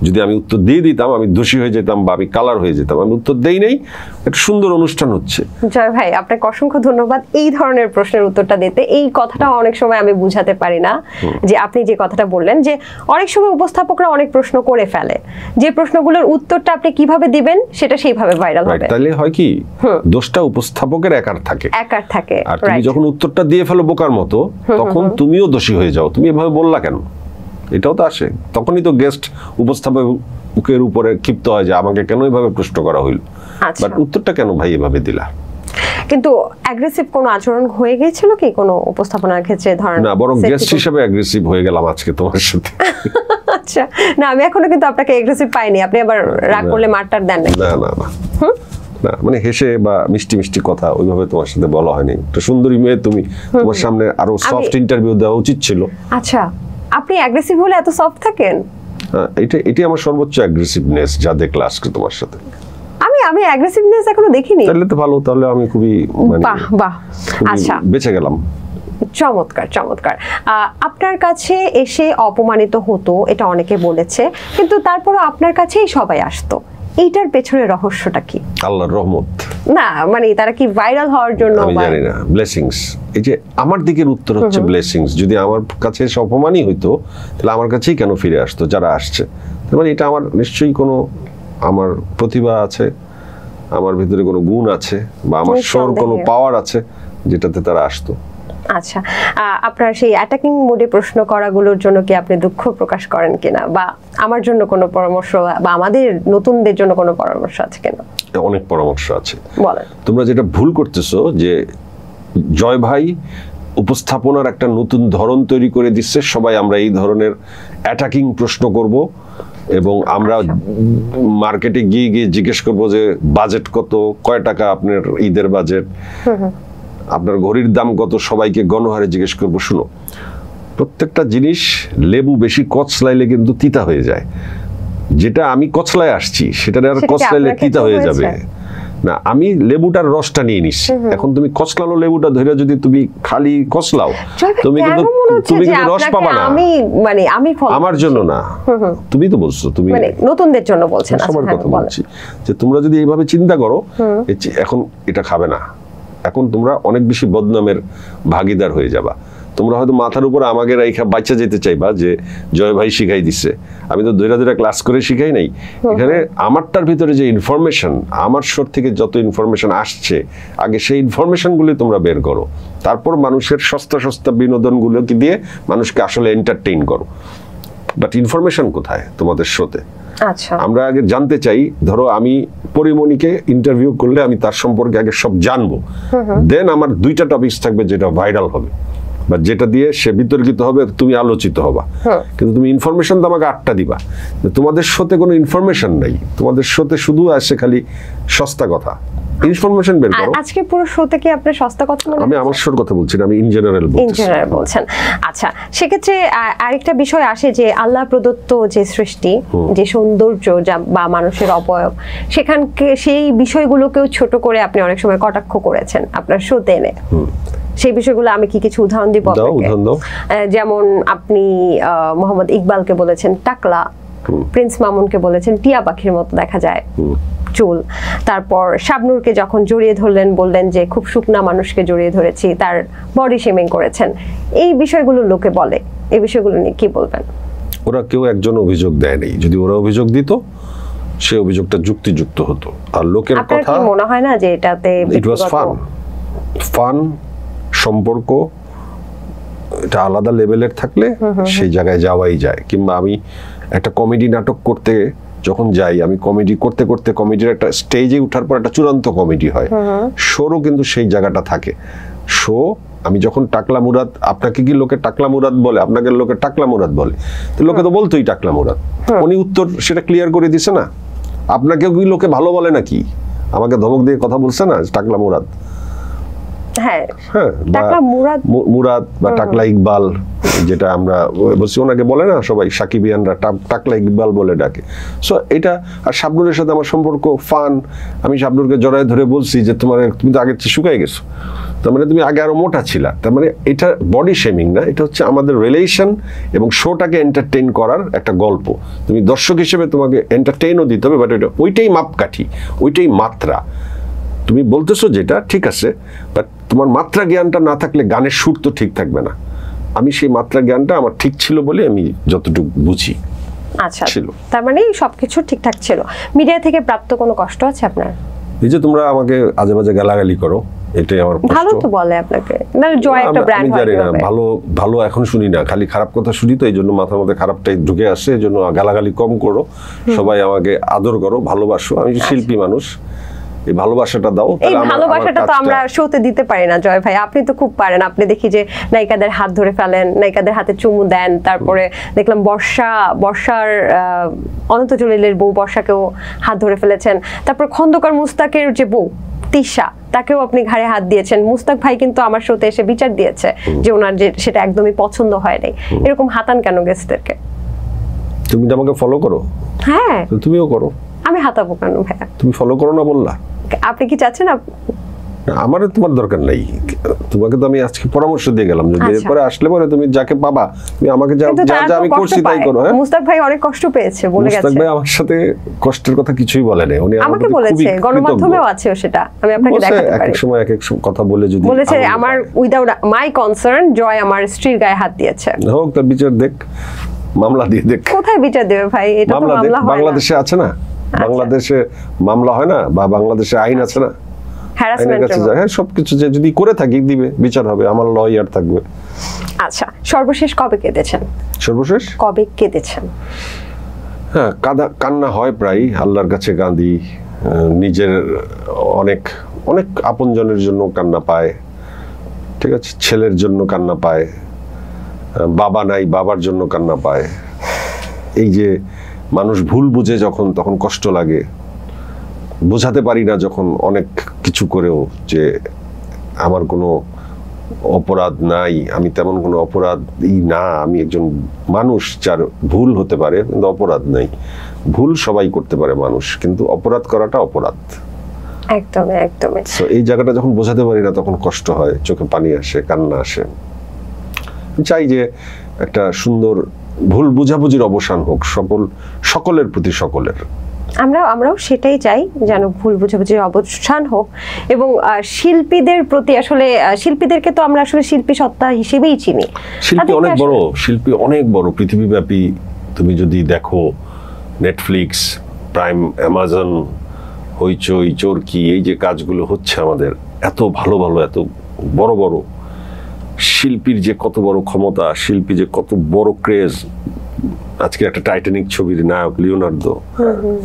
যদি আমি উত্তর দিয়ে দিতাম, আমি দোষী হয়ে যেতাম বা আমি কালার হয়ে যেতাম। আমি উত্তর দেই নাই, একটা সুন্দর অনুষ্ঠান হচ্ছে। জয় ভাই, আপনাকে অসংখ্য ধন্যবাদ এই ধরনের প্রশ্নের উত্তরটা দিতে। এই কথাটা অনেক সময় আমি বুঝাতে পারি না, যে আপনি যে কথাটা বললেন যে অনেক সময় উপস্থাপকরা অনেক প্রশ্ন করে ফেলে, যে প্রশ্নগুলোর উত্তরটা আপনি কিভাবে দিবেন সেটা সেইভাবে ভাইরাল হবে। তাহলে হয় কি, দোষটা উপস্থাপকের একার থাকে। আর তুমি যখন উত্তরটা দিয়ে ফেলো বোকার মতো, তখন তুমিও দোষী হয়ে যাও। তুমি এভাবে বললা কেন, এটাও তো আসে। তখনই তো গেস্ট উপস্থাপকের উপরে ক্ষিপ্ত হয় যে আমাকে কেন এভাবে প্রশ্ন করা হইল, বাট উত্তরটা কেন ভাই এভাবে দিলা। কিন্তু অ্যাগ্রেসিভ কোনো আচরণ হয়ে গিয়েছিল কি কোনো উপস্থাপনার ক্ষেত্রে? ধরেন না, বরং গেস্ট হিসেবে অ্যাগ্রেসিভ হয়ে গেলাম আজকে তোমার সাথে। আচ্ছা, না আমি এখনো কিন্তু আপনাকে অ্যাগ্রেসিভ পাইনি। আপনি আবার রাগ করলে মারটার দেন না? না, না, মানে হেসে বা মিষ্টি মিষ্টি কথা ওইভাবে তোমার সাথে বলা হয়নি। তো সুন্দরী মেয়ে তুমি, তোমার সামনে আরো সফট ইন্টারভিউ দেওয়া উচিত ছিল। আচ্ছা, আপনি অ্যাগ্রেসিভ হলে এত সফট থাকেন? এটি আমার সর্বোচ্চ অ্যাগ্রেসিভনেস যা দেখলা আজকে তোমার সাথে। আমি অ্যাগ্রেসিভনেস এখনো দেখিনি। তাহলে তো ভালো, তাহলে আমি খুবই বাহ। আচ্ছা, বেঁচে গেলাম। চমৎকার। আপনার কাছে এসে অপমানিত হতো, এটা অনেকে বলেছে, কিন্তু তারপরও আপনার কাছেই সবাই আসতো। এইটার পেছনে রহস্যটা কি? আল্লাহর রহমত। না মানে তারা কি ভাইরাল হওয়ার জন্য? আমি জানি না, ব্লেসিংস। এই যে আমার দিকের উত্তর হচ্ছে ব্লেসিংস। যদি আমার কাছে অপমানই হইতো, তাহলে আমার কাছেই কেন ফিরে আসতো যারা আসছে? মানে এটা আমার নিশ্চয়ই কোনো, আমার প্রতিভা আছে, আমার ভিতরে কোনো গুণ আছে, বা আমার স্বর কোনো পাওয়ার আছে, যেটাতে তারা আসতো। আচ্ছা, আপনার সেই অ্যাটাকিং মোডে প্রশ্ন করাগুলোর জন্য কি আপনি দুঃখ প্রকাশ করেন কিনা, বা আমার জন্য কোনো পরামর্শ বা আমাদের নতুনদের জন্য কোনো পরামর্শ আছে কিনা? অনেক পরামর্শ আছে, বলেন। তোমরা যেটা ভুল করতেছো, যে জয় ভাই উপস্থাপনার একটা নতুন ধরন তৈরি করে দিচ্ছে। সবাই আমরা এই ধরনের অ্যাটাকিং প্রশ্ন করব, এবং আমরা মার্কেটে গিয়ে জিজ্ঞেস করবো যে বাজেট কত, কয় টাকা আপনার ঈদের বাজেট, আপনার ঘড়ির দাম কত, সবাইকে গণহারে জিজ্ঞেস করবো। শুনো, প্রত্যেকটা জিনিস লেবু বেশি কচলাইলে কিন্তু তিতা হয়ে যায়। যেটা আমি কচলায় আসছি, সেটা আর কচলাইলে তিতা হয়ে যাবে না। আমি লেবুটার রসটা নিয়ে নিচ্ছি। এখন তুমি কচলানো লেবুটা ধরে যদি তুমি খালি কচলাও, তুমি কিন্তু রস পাবা না। আমার জন্য না, তুমি তো বলছো, তুমি নতুনদের জন্য বলছেন। সবার কথা বলছি যে তোমরা যদি এইভাবে চিন্তা করো, এখন এটা খাবে না, এখন তোমরা অনেক বেশি বদনামের ভাগিদার হয়ে যাবা। তোমরা হয়তো মাথার উপর আমাকে রাইখা বাচ্চা যেতে চাইবা যে জয় ভাই শিখাই দিচ্ছে। আমি তো দুইটা ক্লাস করে শিখাই নাই। এখানে আমারটার ভিতরে যে ইনফরমেশন, আমার শোর থেকে যত ইনফরমেশন আসছে, আগে সেই ইনফরমেশনগুলি তোমরা বের করো। তারপর মানুষের সস্তা বিনোদনগুলো দিয়ে মানুষকে আসলে এন্টারটেইন করো। বাট ইনফরমেশন কোথায় তোমাদের শোতে? আচ্ছা, আমরা আগে জানতে চাই। ধরো আমি পরিমণিকে ইন্টারভিউ করলে আমি তার সম্পর্কে আগে সব জানবো, দেন আমার দুইটা টপিকস থাকবে যেটা ভাইরাল হবে বা যেটা দিয়ে সে বিতর্কিত হবে, তুমি আলোচিত হবা। কিন্তু তুমি ইনফরমেশন তো আমাকে 8টা দিবা। তোমাদের শোতে কোনো ইনফরমেশন নাই, তোমাদের শোতে শুধু আসে খালি সস্তা কথা। ইনফরমেশন বের করো। আজকে পুরো শোতে কি আপনি সস্তা কথা বলছেন? আমি আমার শোর কথা বলছি না, আমি ইন জেনারেল বলছেন। আচ্ছা, সেক্ষেত্রে আরেকটা বিষয় আসে যে আল্লাহ প্রদত্ত যে সৃষ্টি, যে সৌন্দর্য বা মানুষের অবয়ব, সেখানকে সেই বিষয়গুলোকেও ছোট করে আপনি অনেক সময় কটাক্ষ করেছেন আপনার শোতে এনে। সেই বিষয়গুলো আমি কি কিছু উদাহরণ দিব? যেমন আপনি মোহাম্মদ ইকবালকে বলেছেন টাকলা, প্রিন্স মামুনকে বলেছেন টিয়া পাখির মতো দেখা যায় চুল। তারপর শাবনূরকে যখন জড়িয়ে ধরলেন, বললেন যে খুব শুকনা মানুষকে জড়িয়ে ধরেছি, তার বডি শেমিং করেছেন। এই বিষয়গুলো লোকে বলে, এই বিষয়গুলো নিয়ে কি বলবেন? ওরা কেউ একজন অভিযোগ দেয়নি। যদি ওরা অভিযোগ দিত, সেই অভিযোগটা যুক্তিযুক্ত হতো। আর লোকের আপনার কথা কি মনে হয় না যে এটাতে ইট ওয়াজ ফান সম্পর্ক এটা আলাদা লেভেলের থাকলে সেই জায়গায় যাওয়াই যায়। কিংবা আমি একটা কমেডি নাটক করতে যখন যাই, আমি কমেডি করতে করতে কমেডির একটা স্টেজে ওঠার পর একটা চূড়ান্ত কমেডি হয়, শোরও কিন্তু সেই জায়গাটা থাকে। শো আমি যখন টাকলা মুরাদ, আপনাকে কি লোকে টাকলা মুরাদ বলে? আপনাকে লোকে টাকলা মুরাদ বলে, তো লোকে তো বলতোই টাকলা মুরাদ। উনি উত্তর সেটা ক্লিয়ার করে দিছে না। আপনাকেও কি লোকে ভালো বলে নাকি? আমাকে ধমক দিয়ে কথা বলছে না টাকলা মুরাদ। হ্যাঁ, টাকলা মুরাদ বা টাকলা ইকবাল, যেটা আমরা বলছি, ওনাকে বলে না সবাই সাকিবিয়ানরা টাকলা ইকবাল বলে ডাকে। সো এটা, আর শাবনুরের সাথে আমার সম্পর্ক ফান। আমি শাবনুরকে জড়ায় ধরে বলছি যে তুমি তো আগের চেয়ে শুকাই গেছো, তার মানে তুমি আগে আরো মোটা ছিলা। তার মানে এটা বডি শেমিং না, এটা হচ্ছে আমাদের রিলেশন এবং শোটাকে এন্টারটেইন করার একটা গল্প। তুমি দর্শক হিসেবে তোমাকে এন্টারটেইনও দিতে হবে, বাট ওইটাই মাপকাঠি, ওইটাই মাত্রা। তুমি বলতেছো যেটা ঠিক আছে, বাট তোমার মাত্রা জ্ঞানটা না থাকলে গানের সুর তো ঠিক থাকবে না। আমি সেই মাত্রা জ্ঞানটা আমার ঠিক ছিল বলে আমি যতটুকু বুঝি। আচ্ছা, তার মানে সবকিছু ঠিকঠাক ছিল। মিডিয়া থেকে প্রাপ্ত কোনো কষ্ট আছে আপনার? এই যে তোমরা আমাকে আজে বাজে গালাগালি করো, এটাই আমার কষ্ট। ভালো তো বলে আপনাকে না, জয় একটা ব্র্যান্ড হয়। আমি জানি না, ভালো এখন শুনি না, খালি খারাপ কথা শুনি, তো এই জন্য মাথার মধ্যে খারাপটাই ঢুকে আসে। এই জন্য গালাগালি কম করো, সবাই আমাকে আদর করো, ভালোবাসো। আমি শিল্পী মানুষ, এই ভালোবাসাটা দাও। এই ভালোবাসাটা তো আমরা শোতে দিতে পারি না জয় ভাই, আপনি তো খুব পারেন। আপনি দেখি যে নায়িকাদের হাত ধরে ফেলেন, নায়িকাদের হাতে চুমু দেন, তারপরে দেখলাম বর্ষার অনন্ত জলিলের বউ বর্ষাকেও হাত ধরে ফেলেছেন, তারপর খন্দকার মুস্তাকের যে বউ তিশা, তাকেও আপনি ঘাড়ে হাত দিয়েছেন। মুস্তাক ভাই কিন্তু আমার শোতে এসে বিচার দিয়েছে যে ওনার যে সেটা একদমই পছন্দ হয় নাই। এরকম হাতান কেন গেস্টদেরকে? তুমি তো আমাকে ফলো করো। হ্যাঁ, তুমিও করো। আমি হাতাবো কেন ভাইয়া? তুমি ফলো করো না বললা, আপনি কি চাচ্ছেন? আমার তোমার দরকার নাই, তোমাকে তো আমি আজকে পরামর্শ দিয়ে গেলাম যে এরপরে আসলে পরে তুমি যাকে পাবা, তুমি আমাকে যা যা আমি করছি তাই করো। হ্যাঁ, মুস্তাক ভাই অনেক কষ্ট পেয়েছে, বলে গেছে। মুস্তাক ভাই আমার সাথে কষ্টের কথা কিছুই বলে নাই, উনি আমাকে বলেছে, গণমাধ্যমেও আছে সেটা, আমি আপনাকে দেখাতে পারি। এক সময় এক কথা বলে যদি বলেছে আমার উইদাউট মাই কনসার্ন জয় আমার স্ত্রীর গায়ে হাত দিয়েছে। হোক, তার বিচার দেখ, মামলা দিয়ে দেখ। কোথায় বিচার দেবে ভাই? এটা তো মামলা হয় না। বাংলাদেশে আছে না, বাংলাদেশে মামলা হয় না, বা বাংলাদেশে আইন আছে না, হ্যাঁ, সবকিছু যে যদি করে থাকি দিবে, বিচার হবে, আমার লয়ার থাকবে। আচ্ছা, সর্বশেষ কবে কেঁদেছেন? সর্বশেষ কবে কেঁদেছেন? হ্যাঁ, কান্না হয় প্রায়, আল্লাহর কাছে কাঁদি, নিজের অনেক অনেক আপনজনের জন্য কান্না পায়, ঠিক আছে, ছেলের জন্য কান্না পায়, বাবা নাই বাবার জন্য কান্না পায়। এই যে মানুষ ভুল বুঝে যখন, তখন কষ্ট লাগে, বোঝাতে পারি না যখন অনেক কিছু করেও যে আমার কোনো অপরাধ নাই, আমি তেমন কোনো অপরাধী না, আমি একজন মানুষ, যার ভুল হতে পারে কিন্তু অপরাধ নাই। ভুল সবাই করতে পারে মানুষ, কিন্তু অপরাধ করাটা অপরাধ। একদমই একদমই। তো এই জায়গাটা যখন বোঝাতে পারি না তখন কষ্ট হয়, চোখে পানি আসে, কান্না আসে। চাই যে একটা সুন্দর ভুল বুঝাবুঝির অবসান হোক সকলের প্রতি, সকলের। আমরাও সেটাই চাই, যেন ভুল বুঝাবুঝির অবসান হোক। এবং শিল্পীদের প্রতি, আসলে শিল্পীদেরকে তো আমরা আসলে শিল্পী সত্তা হিসেবেই চিনি। শিল্পী অনেক বড় পৃথিবীব্যাপী। তুমি যদি দেখো নেটফ্লিক্স, প্রাইম, অ্যামাজন, হইচই, চরকি, এই যে কাজগুলো হচ্ছে আমাদের, এত ভালো ভালো, এত বড় বড় শিল্পীর যে কত বড় ক্ষমতা, শিল্পী যে কত বড় ক্রেজ। আজকে একটা টাইটানিক ছবির নায়ক লিওনার্দো,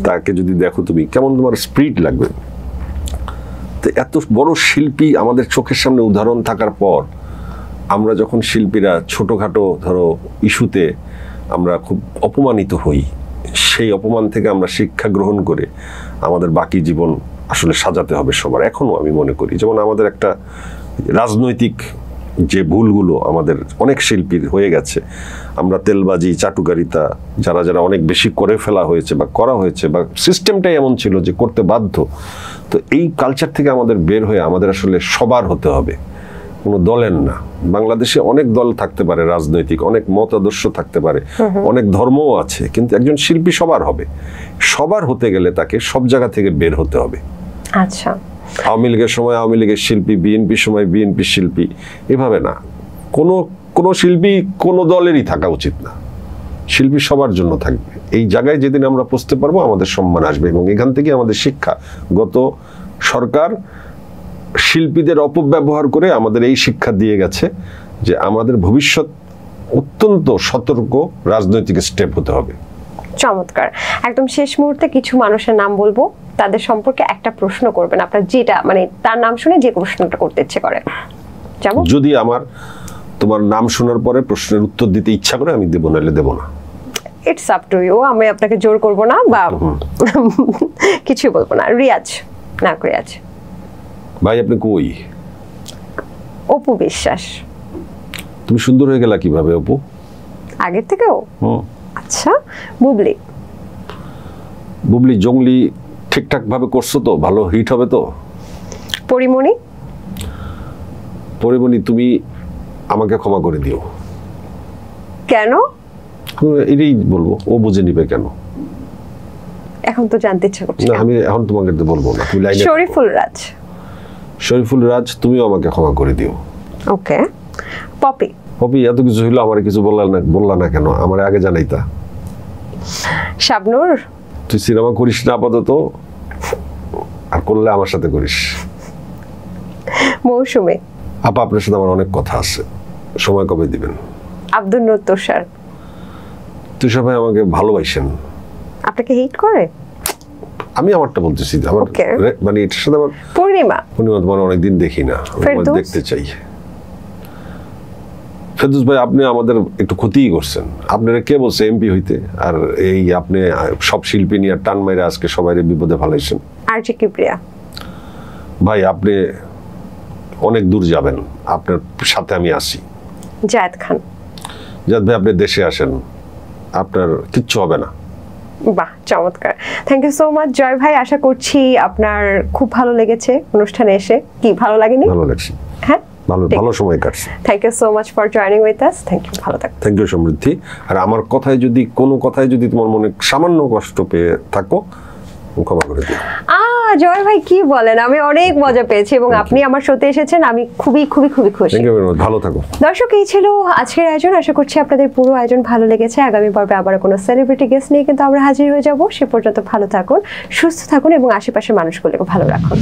তাকে যদি দেখো তুমি, কেমন তোমার স্পিরিট লাগবে। তো এত বড় শিল্পী আমাদের চোখের সামনে উদাহরণ থাকার পর, আমরা যখন শিল্পীরা ছোটখাটো ধরো ইস্যুতে আমরা খুব অপমানিত হই, সেই অপমান থেকে আমরা শিক্ষা গ্রহণ করে আমাদের বাকি জীবন আসলে সাজাতে হবে সবার। এখনো আমি মনে করি, যেমন আমাদের একটা রাজনৈতিক যে ভুলগুলো আমাদের অনেক শিল্পীর হয়ে গেছে, আমরা তেলবাজি, চাটুকারিতা, যারা অনেক বেশি করে ফেলা হয়েছে বা করা হয়েছে, বা সিস্টেমটাই এমন ছিল যে করতে বাধ্য। তো এই কালচার থেকে আমাদের বের হয়ে আমাদের আসলে সবার হতে হবে, কোনো দলের না। বাংলাদেশে অনেক দল থাকতে পারে, রাজনৈতিক অনেক মতাদর্শ থাকতে পারে, অনেক ধর্মও আছে, কিন্তু একজন শিল্পী সবার হবে। সবার হতে গেলে তাকে সব জায়গা থেকে বের হতে হবে। আচ্ছা, আওয়ামী লীগের সময় আওয়ামী লীগের শিল্পী, বিএনপির সময় বিএনপি শিল্পী, এভাবে না। কোনো শিল্পী কোনো দলেরই থাকা উচিত না, শিল্পী সবার জন্য থাকবে। এই জায়গায় যেদিন আমরা পৌঁছতে পারবো আমাদের সম্মান আসবে, এবং এখান থেকে আমাদের শিক্ষা, গত সরকার শিল্পীদের অপব্যবহার করে আমাদের এই শিক্ষা দিয়ে গেছে যে আমাদের ভবিষ্যৎ অত্যন্ত সতর্ক রাজনৈতিক স্টেপ হতে হবে। চমৎকার। একদম শেষ মুহূর্তে কিছু মানুষের নাম বলবো, তাদের সম্পর্কে একটা প্রশ্ন করবেন আপনার, যেটা মানে তার নাম শুনে যে প্রশ্নটা করতে ইচ্ছে করে। যাবো? যদি আমার তোমার নাম শোনার পরে প্রশ্নের উত্তর দিতে ইচ্ছা করে আমি দেবো, নাহলে দেবো না। ইটস আপ টু ইউ, আমি আপনাকে জোর করব না বা কিছু বলবো না। রিয়াজ, না রিয়াজ। ভাই আপনি কই? অপু বিশ্বাস। তুমি সুন্দর হয়ে গেলা কিভাবে অপু? আগের থেকেও? আচ্ছা। বুবলি। বুবলি জঙ্গলি ঠিকঠাক ভাবে করছো তো? ভালো হিট হবে তো? পরিমণি। পরিমণি তুমি আমাকে ক্ষমা করে দিও। কেন? এটাই বলবো, ও বুঝে নিবে কেন? এখন তো জানতে ইচ্ছা করছে। না আমি এখন তোমাকে বলবো না, তুমি লাইনে। শরীফুল রাজ। শরীফুল রাজ তুমিও আমাকে ক্ষমা করে দিও। ওকে। পপি। পপি এত কিছু হইলো আমার কিছু বললা না কেন? আমার আগে জানাইতা। শাবনূর। তুই সিনেমা করিস না আপাতত, আর করলে আমার সাথে করিস। মৌসুমী। আপা আপনার সাথে আমার অনেক কথা আছে, সময় কবে দিবেন? আব্দুল নূর তুষার। তুষার ভাই আমাকে ভালোবাসেন। আপনাকে হিট করে? আমি আমারটা বলতেছি, আমার মানে এটার সাথে আমার। পূর্ণিমা। পূর্ণিমা তোমার অনেকদিন দেখি না, দেখতে চাই। ফেরদৌস ভাই আপনি আমাদের একটু ক্ষতিই করছেন। আপনারা কে বলছে এমপি হইতে? আর এই আপনি সব শিল্পী নিয়ে টান মাইরা আজকে সবাই বিপদে ফেলাইছেন। আর জি কিপ্রিয়া। ভাই আপনি অনেক দূর যাবেন, আপনার সাথে আমি আসি। জায়েদ খান। জায়েদ ভাই আপনি দেশে আসেন, আপনার কিচ্ছু হবে না। বাহ, চমৎকার। থ্যাংক ইউ সো মাচ জয় ভাই। আশা করছি আপনার খুব ভালো লেগেছে অনুষ্ঠানে এসে। কি ভালো লাগেনি? ভালো লাগছে। হ্যাঁ, ভালো সময় কাটছে। Thank you so much for joining with us. Thank you, ভালো থাকো। থ্যাংক ইউ সমৃদ্ধি। আর আমার কথায় যদি কোনো কথায় যদি তোমার মনে সামান্য কষ্ট পেয়ে থাকো, ক্ষমা করে দিও। জয় ভাই কি বলেন, আমি অনেক মজা পেয়েছি এবং আপনি আমার শোতে এসেছেন, আমি খুবই খুবই খুবই খুশি। থ্যাংক ইউ ভেরি মাচ, ভালো থাকো। দর্শক, এই ছিল আজকের আয়োজন। আশা করছি আপনাদের পুরো আয়োজন ভালো লেগেছে। আগামী পর্বে আবার কোনো সেলিব্রিটি গেস্ট নিয়ে কিন্তু আমরা হাজির হয়ে যাব। সে পর্যন্ত ভালো থাকুন, সুস্থ থাকুন এবং আশেপাশের মানুষগুলোকে ভালো রাখুন।